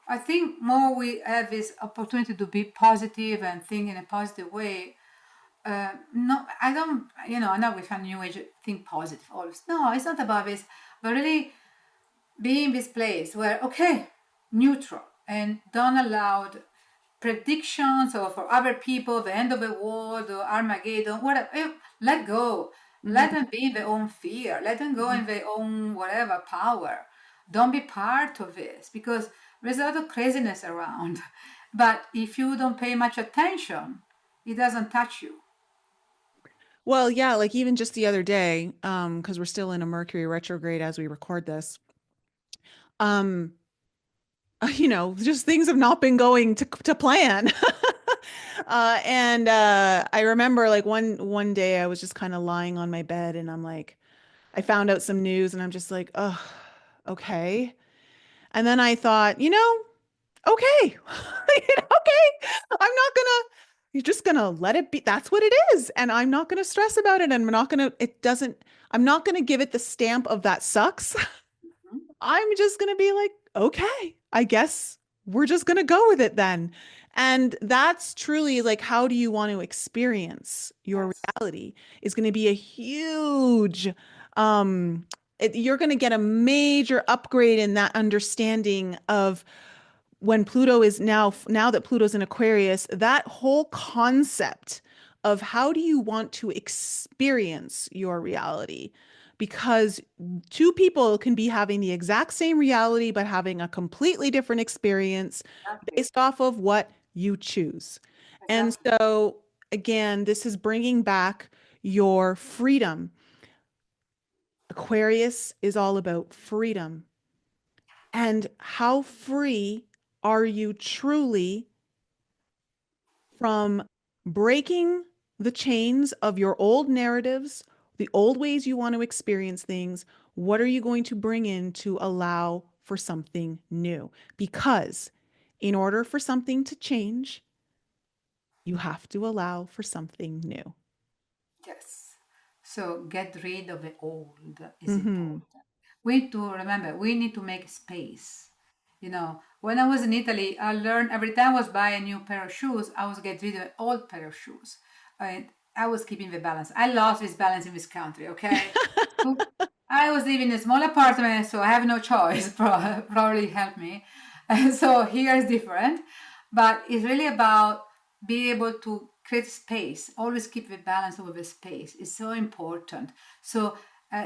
I think more we have this opportunity to be positive and think in a positive way. No, I don't, I know with a new age, think positive always. No, it's not about this, but really be in this place where, okay, neutral and don't allow predictions or for other people, the end of the world or Armageddon, whatever. Let go. Let Mhm, them be in their own fear. Let them go mhm. in their own whatever power. Don't be part of this because there's a lot of craziness around. But if you don't pay much attention, it doesn't touch you. Well, yeah, like even just the other day, because we're still in a Mercury retrograde as we record this, um, just things have not been going to plan. And I remember like one day I was just kind of lying on my bed and I'm like, I found out some news and I'm just like, oh, okay. And then I thought, okay, okay, I'm not gonna, you're just gonna let it be. That's what it is. And I'm not gonna stress about it. And I'm not gonna, it doesn't, I'm not gonna give it the stamp of that sucks. I'm just going to be like, okay, I guess we're just going to go with it then. And that's truly like, how do you want to experience your Yes, reality is going to be a huge, you're going to get a major upgrade in that understanding of when Pluto is now that Pluto's in Aquarius, that whole concept of how do you want to experience your reality? Because two people can be having the exact same reality, but having a completely different experience exactly. based off of what you choose. And Exactly. so, again, this is bringing back your freedom. Aquarius is all about freedom. And how free are you truly from breaking the chains of your old narratives, the old ways you want to experience things? What are you going to bring in to allow for something new? Because in order for something to change, you have to allow for something new. Yes. So get rid of the old is Mm-hmm. important. We need to remember, we need to make space. When I was in Italy, I learned every time I was buying a new pair of shoes, I was getting rid of an old pair of shoes. And I was keeping the balance. I lost this balance in this country, okay? I was living in a small apartment, so I have no choice. Probably helped me. And so here is different, but it's really about being able to create space. Always keep the balance over the space. It's so important. So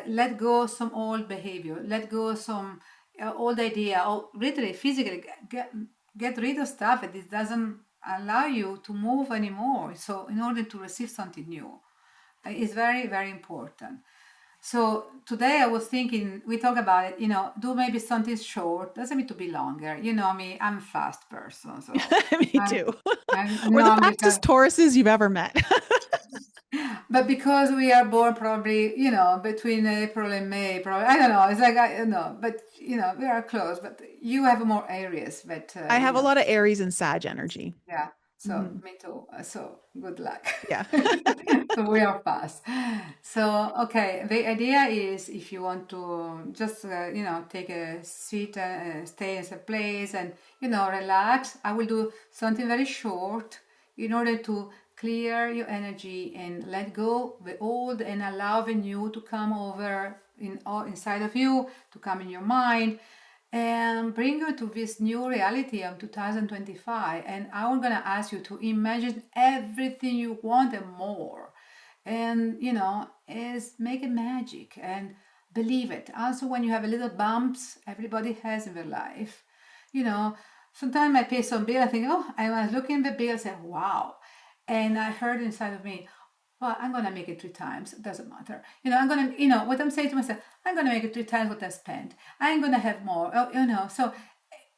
let go some old behavior. Let go some old idea. Or literally, physically, get rid of stuff that it doesn't allow you to move anymore. So in order to receive something new, it's very, very important. So today I was thinking, we talk about it, do maybe something short, doesn't need to be longer. You know me, I'm a fast person. So Me I, too. I We're know the I'm because, fastest Tauruses you've ever met. but because we are born probably, between April and May, probably, I don't know. It's like, I don't know, but, we are close, but you have more areas that, I have a lot of Aries and Sag energy. yeah. So Mm-hmm. me too. So good luck. Yeah. So we are fast. So okay, the idea is if you want to just take a seat, stay in a place, and relax. I will do something very short in order to clear your energy and let go the old and allow the new to come over inside of you, to come in your mind and bring you to this new reality of 2025. And I'm going to ask you to imagine everything you want and more. And, is make it magic and believe it. Also, when you have a little bumps, everybody has in their life, sometimes I pay some bill, I think, oh, I was looking at the bill, and say, wow. And I heard inside of me, well, I'm gonna make it 3 times. It doesn't matter. I'm gonna, what I'm saying to myself, I'm gonna make it 3 times what I spent. I'm gonna have more. So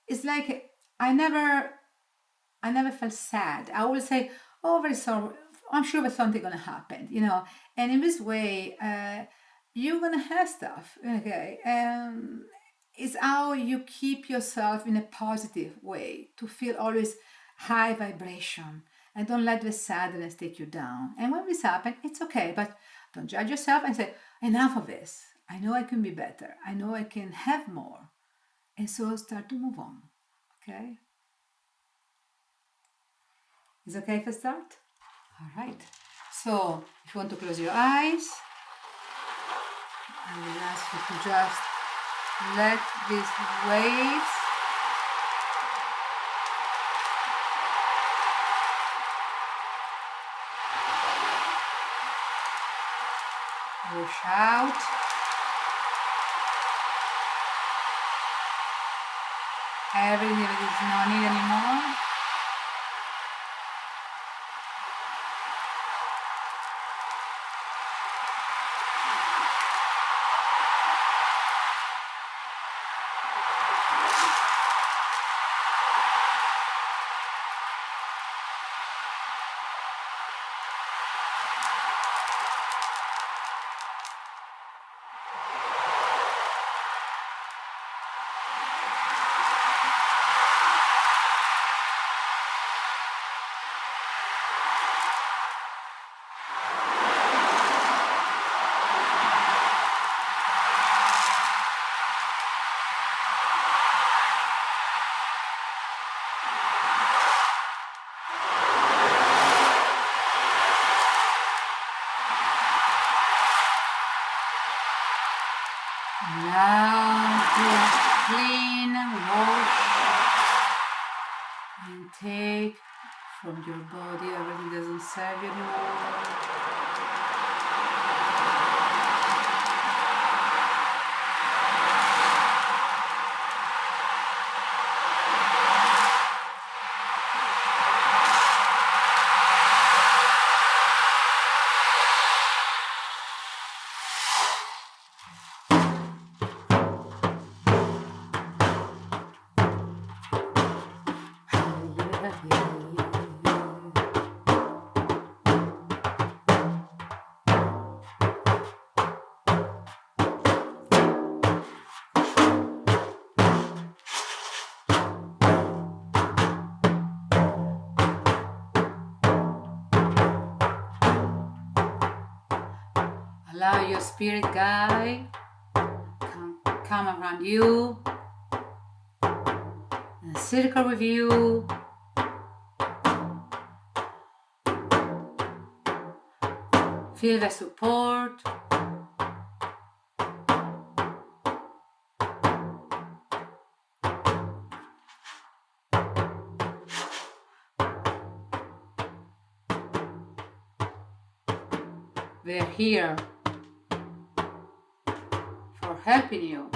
it's like I never felt sad. I always say, oh, very sorry. I'm sure there's something gonna happen. And in this way, you're gonna have stuff. Okay. It's how you keep yourself in a positive way to feel always high vibration and don't let the sadness take you down. And when this happens, it's okay, but don't judge yourself and say, enough of this. I know I can be better. I know I can have more. And so start to move on. Okay? Is it okay if I start? All right. So if you want to close your eyes, I will ask you to just let these waves push out. Everything that is not needed anymore. Now just clean, wash, and take from your body everything doesn't serve you anymore. Allow your spirit guide come around you and circle with you. Feel the support. They're here for helping you.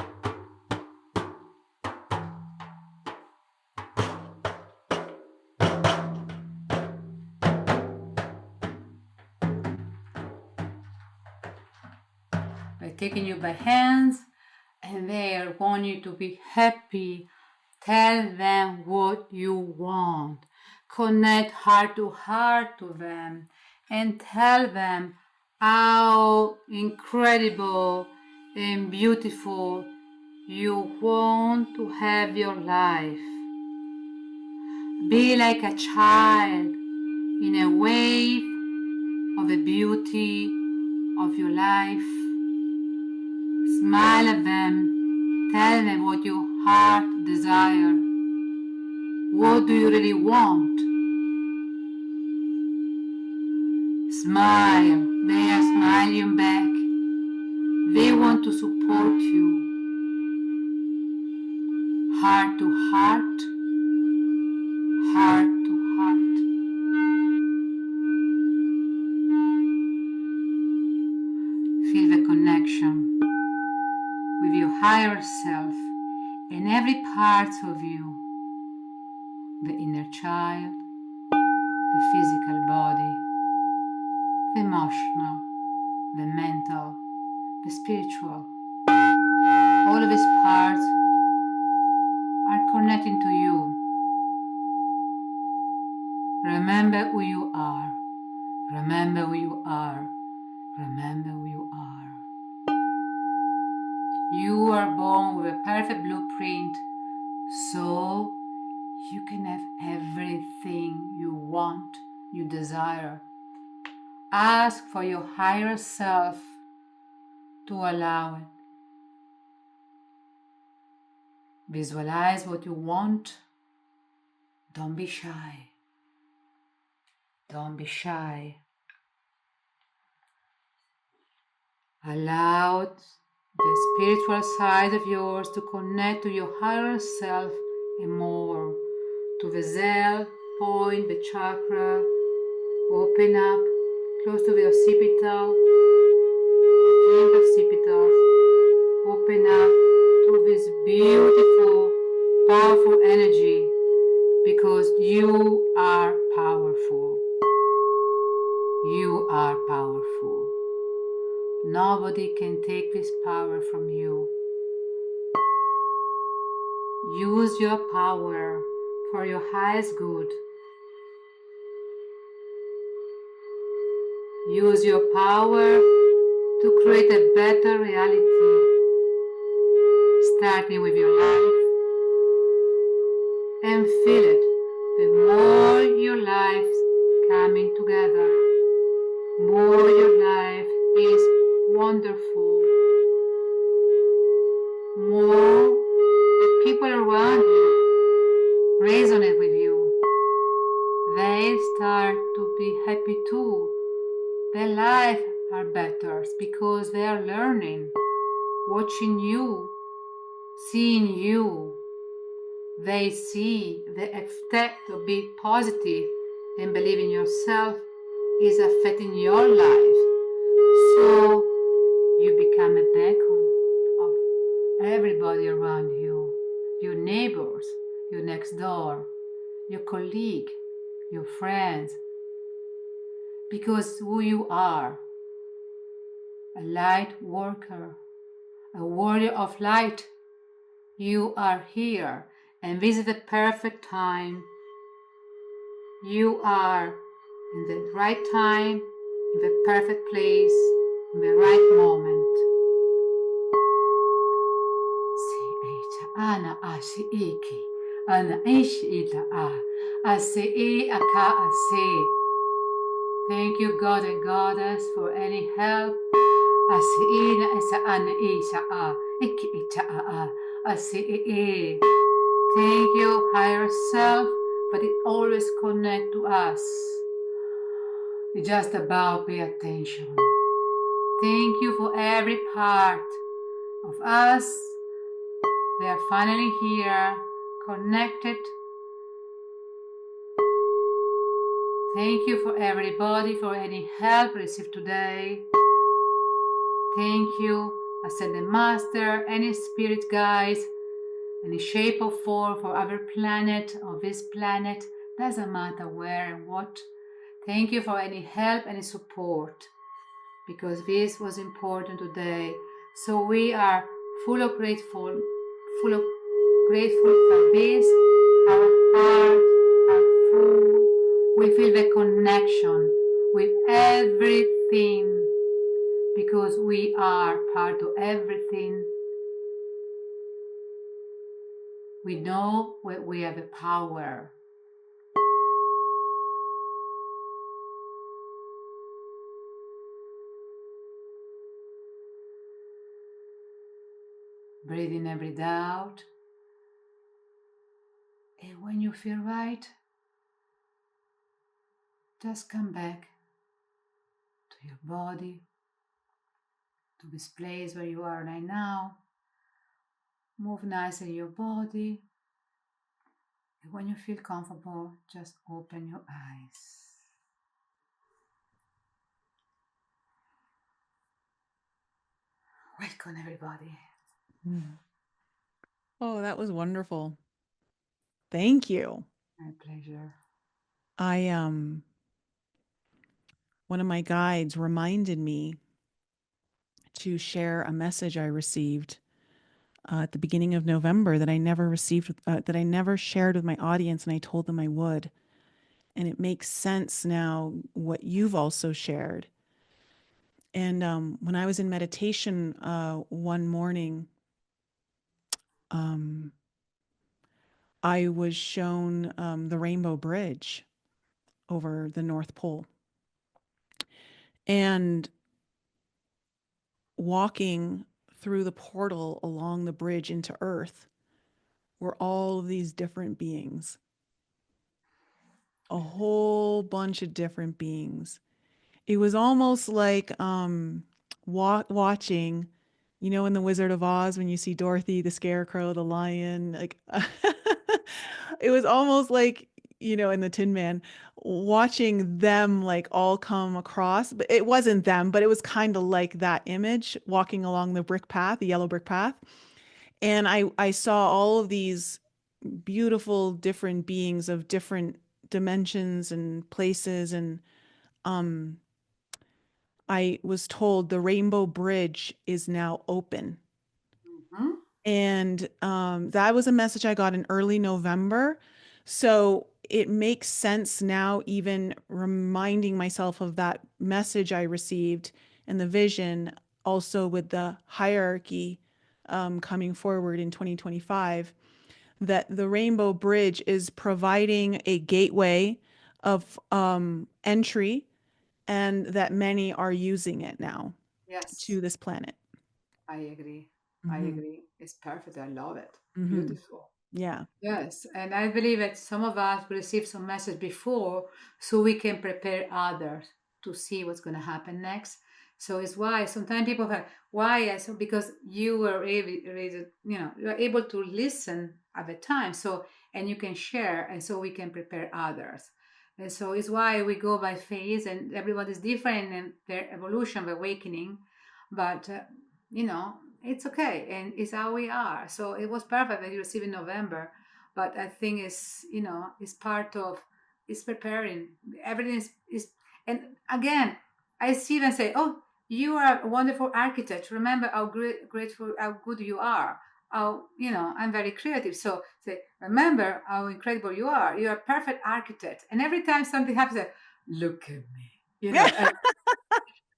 They're taking you by hands and they want you to be happy. Tell them what you want. Connect heart to them and tell them how incredible and beautiful you want to have your life. Be like a child in a wave of the beauty of your life. Smile at them. Tell them what your heart desires. What do you really want? Smile. They are smiling back. They want to support you. Heart to heart. Heart to heart. Feel the connection with your higher self in every part of you. The inner child, the physical body, the emotional, the mental, the spiritual. All of these parts are connecting to you. Remember who you are. Remember who you are. Remember who you are. You are born with a perfect blueprint, so you can have everything you want, you desire. Ask for your higher self to allow it. Visualize what you want. Don't be shy. Don't be shy. Allow the spiritual side of yours to connect to your higher self and more, to the Zell point, the chakra. Open up close to the occipital, between the occipitals. Open up to this beautiful, powerful energy, because you are powerful. You are powerful. Nobody can take this power from you. Use your power for your highest good. Use your power to create a better reality, starting with your life, and feel it. The more your life's coming together, more your life is wonderful, more the people around you resonate with you. They start to be happy too. Their lives are better because they are learning, watching you, seeing you. They see the effect of being positive and believe in yourself is affecting your life. So you become a beacon of everybody around you, your neighbors, your next door, your colleague, your friends, because who you are, a light worker, a warrior of light. You are here, and this is the perfect time. You are in the right time, in the perfect place, in the right moment. Ana ashiki, ana ishita ase aka ase. Thank you, God and Goddess, for any help Asiina esa an isa a. Iki ita a. Asi e. Thank you, higher self, but it always connect to us. It's just about pay attention. Thank you for every part of us. They are finally here, connected. Thank you for everybody for any help received today. Thank you, Ascended Master, any spirit guides, any shape or form for our planet or this planet, doesn't matter where and what. Thank you for any help, any support, because this was important today. So we are full of grateful for this. Our heart are full. We feel the connection with everything because we are part of everything. We know we have the power. Breathe in every doubt. And when you feel right, just come back to your body, to this place where you are right now. Move nicely your body. And when you feel comfortable, just open your eyes. Welcome, everybody. Oh, that was wonderful. Thank you. My pleasure. One of my guides reminded me to share a message I received at the beginning of November that I never received, that I never shared with my audience, and I told them I would. And it makes sense now what you've also shared. And when I was in meditation one morning, I was shown the Rainbow Bridge over the North Pole. And walking through the portal along the bridge into Earth were all of these different beings, a whole bunch of different beings. It was almost like watching, you know, in The Wizard of Oz when you see Dorothy, the Scarecrow, the lion, like it was almost like, you know, in the Tin Man, watching them like all come across. But it wasn't them, but it was kind of like that image walking along the brick path, the yellow brick path. And I saw all of these beautiful different beings of different dimensions and places. And I was told the Rainbow Bridge is now open. Mm-hmm. And that was a message I got in early November. So it makes sense now, even reminding myself of that message I received and the vision, also with the hierarchy coming forward in 2025, that the Rainbow Bridge is providing a gateway of entry, and that many are using it now Yes, to this planet. I agree. I Mm-hmm. agree. It's perfect. I love it. Mm-hmm. Beautiful. Yeah. Yes, and I believe that some of us received some message before so we can prepare others to see what's going to happen next. So it's why sometimes people have why I so because you were you are able to listen at the time. So and you can share, and so we can prepare others. And so it's why we go by phase, and everybody's different in their evolution, of awakening. But it's okay, and it's how we are. So it was perfect that you received in November, but I think it's part of it's preparing everything is and again I see them say, oh, you are a wonderful architect, remember how grateful how good you are, how I'm very creative, so say remember how incredible you are, you're a perfect architect. And every time something happens, say, look at me, and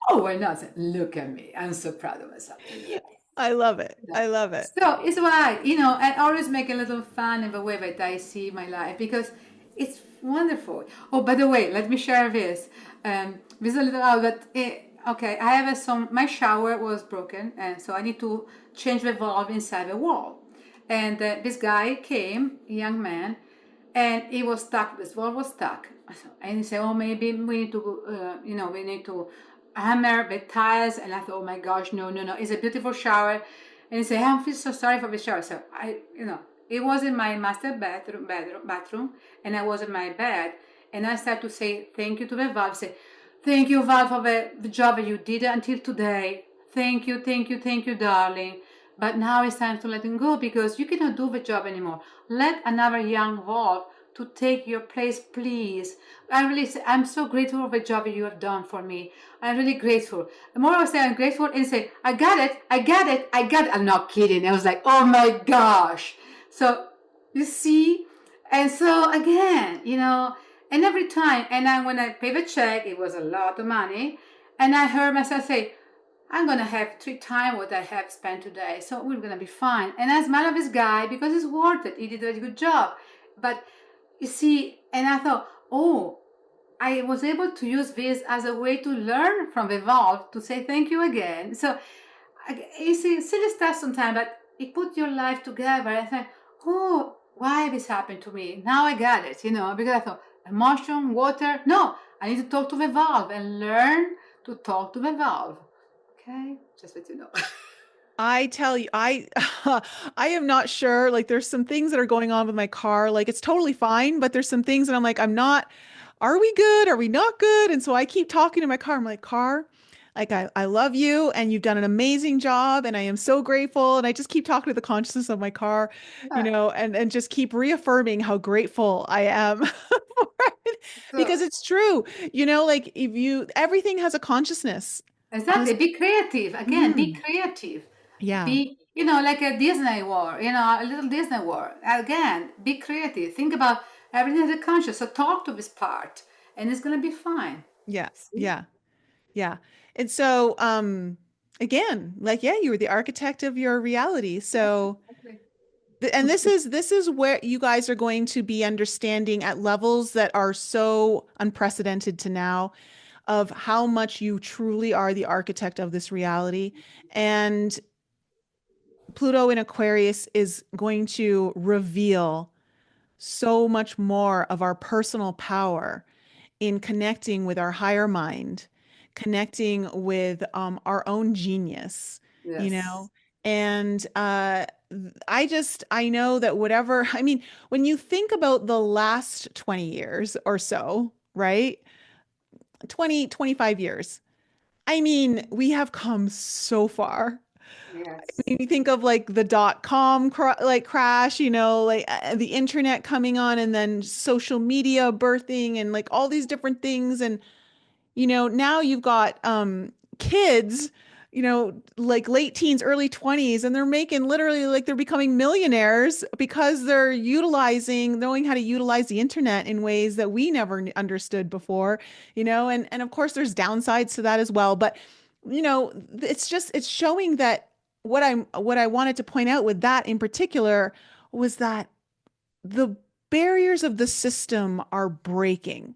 oh, why not say, look at me, I'm so proud of myself. Yeah. I love it. Yeah. I love it. So it's why, I always make a little fun in the way that I see my life because it's wonderful. Oh, by the way, let me share this. This is a little out, but okay, I have my shower was broken, and so I need to change the valve inside the wall. And this guy came, a young man, and he was stuck. This valve was stuck, and he said, "Oh, maybe we need to, we need to hammer the tiles." And I thought, "Oh my gosh, no, no, no! It's a beautiful shower." And he said, "I feel so sorry for the shower." So it was in my master bathroom, and I was in my bed, and I started to say thank you to the valve. Say, "Thank you, Val, for the job that you did until today. Thank you, thank you, thank you, darling. But now it's time to let him go because you cannot do the job anymore. Let another young Val to take your place, please. I'm so grateful for the job that you have done for me. I'm really grateful." The more I say I'm grateful and say, "I got it, I got it, I got it." I'm not kidding. I was like, "Oh my gosh." So you see, and so again, and every time, and then when I pay the check, it was a lot of money, and I heard myself say, "I'm gonna have 3 times what I have spent today, so we're gonna be fine." And I smile at this guy because it's worth it. He did a good job. But you see, and I thought, oh, I was able to use this as a way to learn from the valve to say thank you again. So you see, silly stuff sometimes, but it put your life together. I think, oh, why this happened to me? Now I got it, because I thought, emotion, water. No, I need to talk to the valve and learn to talk to the valve. Okay, just let you know. I tell you, I am not sure. Like there's some things that are going on with my car. Like it's totally fine, but there's some things that I'm like, I'm not, are we good? Are we not good? And so I keep talking to my car. I'm like, car, like I love you and you've done an amazing job and I am so grateful. And I just keep talking to the consciousness of my car, and just keep reaffirming how grateful I am for it. So, Because it's true. Like if everything has a consciousness. exactly, be creative. Again, be Mhm. creative. Yeah. Be, like a Disney world, a little Disney world. Again, be creative. Think about everything as a conscious. So talk to this part, and it's going to be fine. Yeah. See? Yeah. Yeah. And so, again, like, yeah, you were the architect of your reality. So, Exactly. and this is where you guys are going to be understanding at levels that are so unprecedented to now of how much you truly are the architect of this reality. And Pluto in Aquarius is going to reveal so much more of our personal power in connecting with our higher mind, connecting with our own genius, you Yes. know? And I know that whatever, I mean, when you think about the last 20 years or so, right? 25 years. I mean, we have come so far. Yes. You think of like the like crash, like the internet coming on and then social media birthing and like all these different things. And now you've got kids, like late teens, early 20s, and they're making literally like they're becoming millionaires because they're knowing how to utilize the internet in ways that we never understood before, and of course there's downsides to that as well. But it's showing that what I wanted to point out with that in particular was that the barriers of the system are breaking.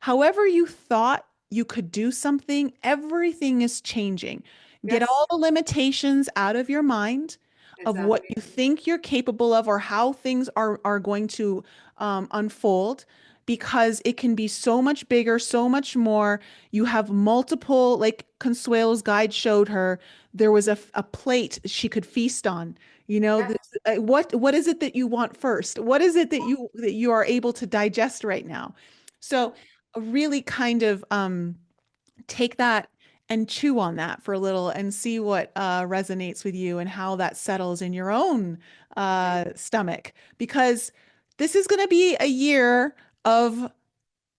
However, you thought you could do something, everything is changing. Get Yes. all the limitations out of your mind of what Exactly. you think you're capable of or how things are going to unfold, because it can be so much bigger, so much more. You have multiple, like Consuelo's guide showed her, there was a plate she could feast on. Yeah. What is it that you want first? What is it that you are able to digest right now? So really kind of take that and chew on that for a little and see what resonates with you and how that settles in your own Okay. stomach, because this is going to be a year of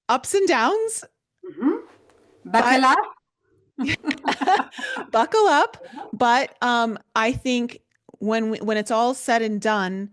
ups and downs, Mm-hmm. but Buckle up. buckle up. But I think when it's all said and done,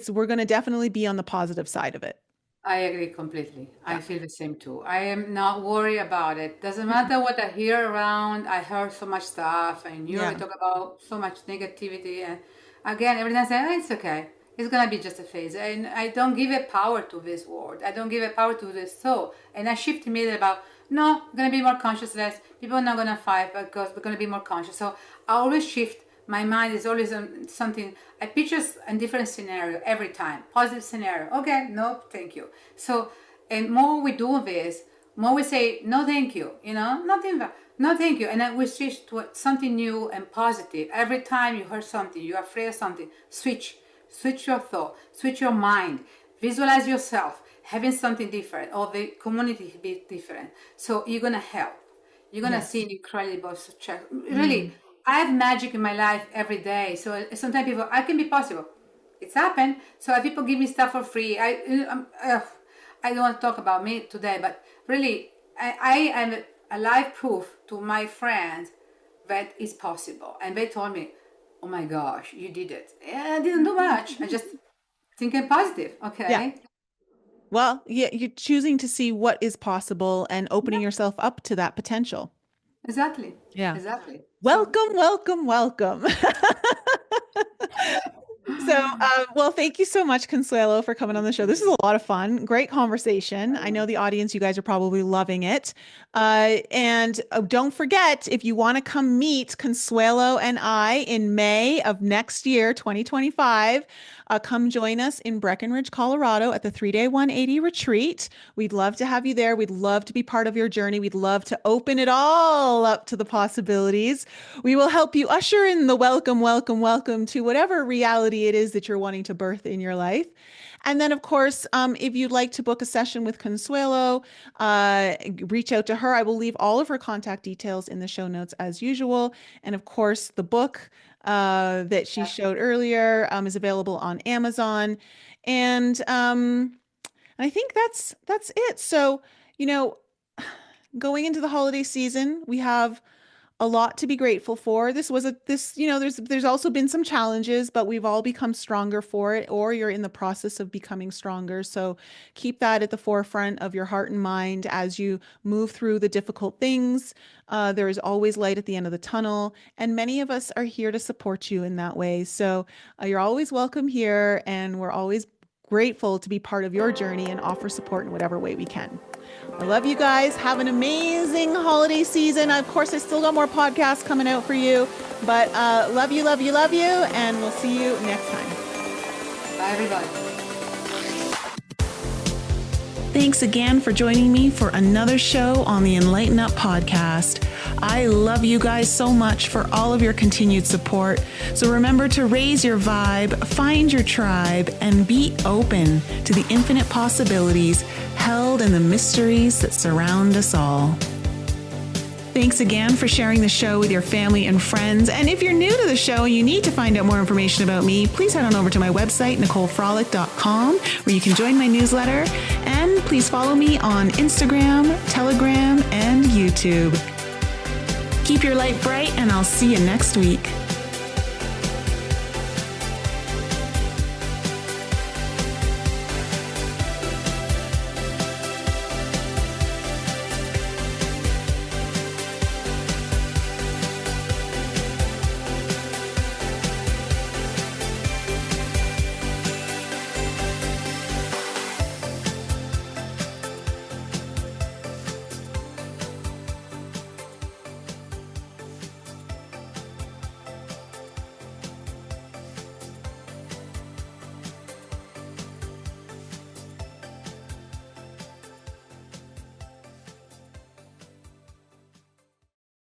we're going to definitely be on the positive side of it. I agree completely. Yeah. I feel the same too. I am not worried about it. Doesn't matter what I hear around. I heard so much stuff, and you Yeah. talk about so much negativity. And again, every time I say, "Oh, it's okay. It's gonna be just a phase." And I don't give a power to this word. I don't give a power to this thought. And I shift immediately about, no, I'm going to be more conscious less. People are not going to fight because we're going to be more conscious. So I always shift. My mind is always on something. I picture a different scenario every time. Positive scenario. Okay, no, thank you. So, and more we do this, more we say, no, thank you. Nothing, no, thank you. And then we switch to something new and positive. Every time you heard something, you're afraid of something, switch your thought, switch your mind, visualize yourself having something different or the community be different. So you're going to help. You're going to see an incredible success. Really, I have magic in my life every day. So sometimes people, I can be possible. It's happened. So people give me stuff for free. I don't want to talk about me today, but really, I am a live proof to my friends that it's possible. And they told me, oh my gosh, you did it. Yeah, I didn't do much. I just thinking positive. Okay. Yeah. Well, yeah, you're choosing to see what is possible and opening yourself up to that potential. Exactly. Yeah. Exactly. Welcome, welcome, welcome. So, well, thank you so much, Consuelo, for coming on the show. This is a lot of fun. Great conversation. I know the audience, you guys are probably loving it. And don't forget, if you want to come meet Consuelo and I in May of next year, 2025, come join us in Breckenridge, Colorado at the 3-day 180 retreat. We'd love to have you there. We'd love to be part of your journey. We'd love to open it all up to the possibilities. We will help you usher in the welcome, welcome, welcome to whatever reality it is that you're wanting to birth in your life. And then, of course, if you'd like to book a session with Consuelo, reach out to her. I will leave all of her contact details in the show notes as usual. And of course, the book that she showed earlier is available on Amazon. And I think that's it. So, going into the holiday season, we have a lot to be grateful for. There's also been some challenges, but we've all become stronger for it, or you're in the process of becoming stronger. So keep that at the forefront of your heart and mind as you move through the difficult things. There is always light at the end of the tunnel, and many of us are here to support you in that way. So you're always welcome here, and we're always grateful to be part of your journey and offer support in whatever way we can. I love you guys. Have an amazing holiday season. Of course, I still got more podcasts coming out for you, but love you, love you, love you, and we'll see you next time. Bye, everybody. Thanks again for joining me for another show on the Enlighten Up podcast. I love you guys so much for all of your continued support. So remember to raise your vibe, find your tribe, and be open to the infinite possibilities held in the mysteries that surround us all. Thanks again for sharing the show with your family and friends. And if you're new to the show and you need to find out more information about me, please head on over to my website, NicoleFrolick.com, where you can join my newsletter. And please follow me on Instagram, Telegram, and YouTube. Keep your light bright, and I'll see you next week.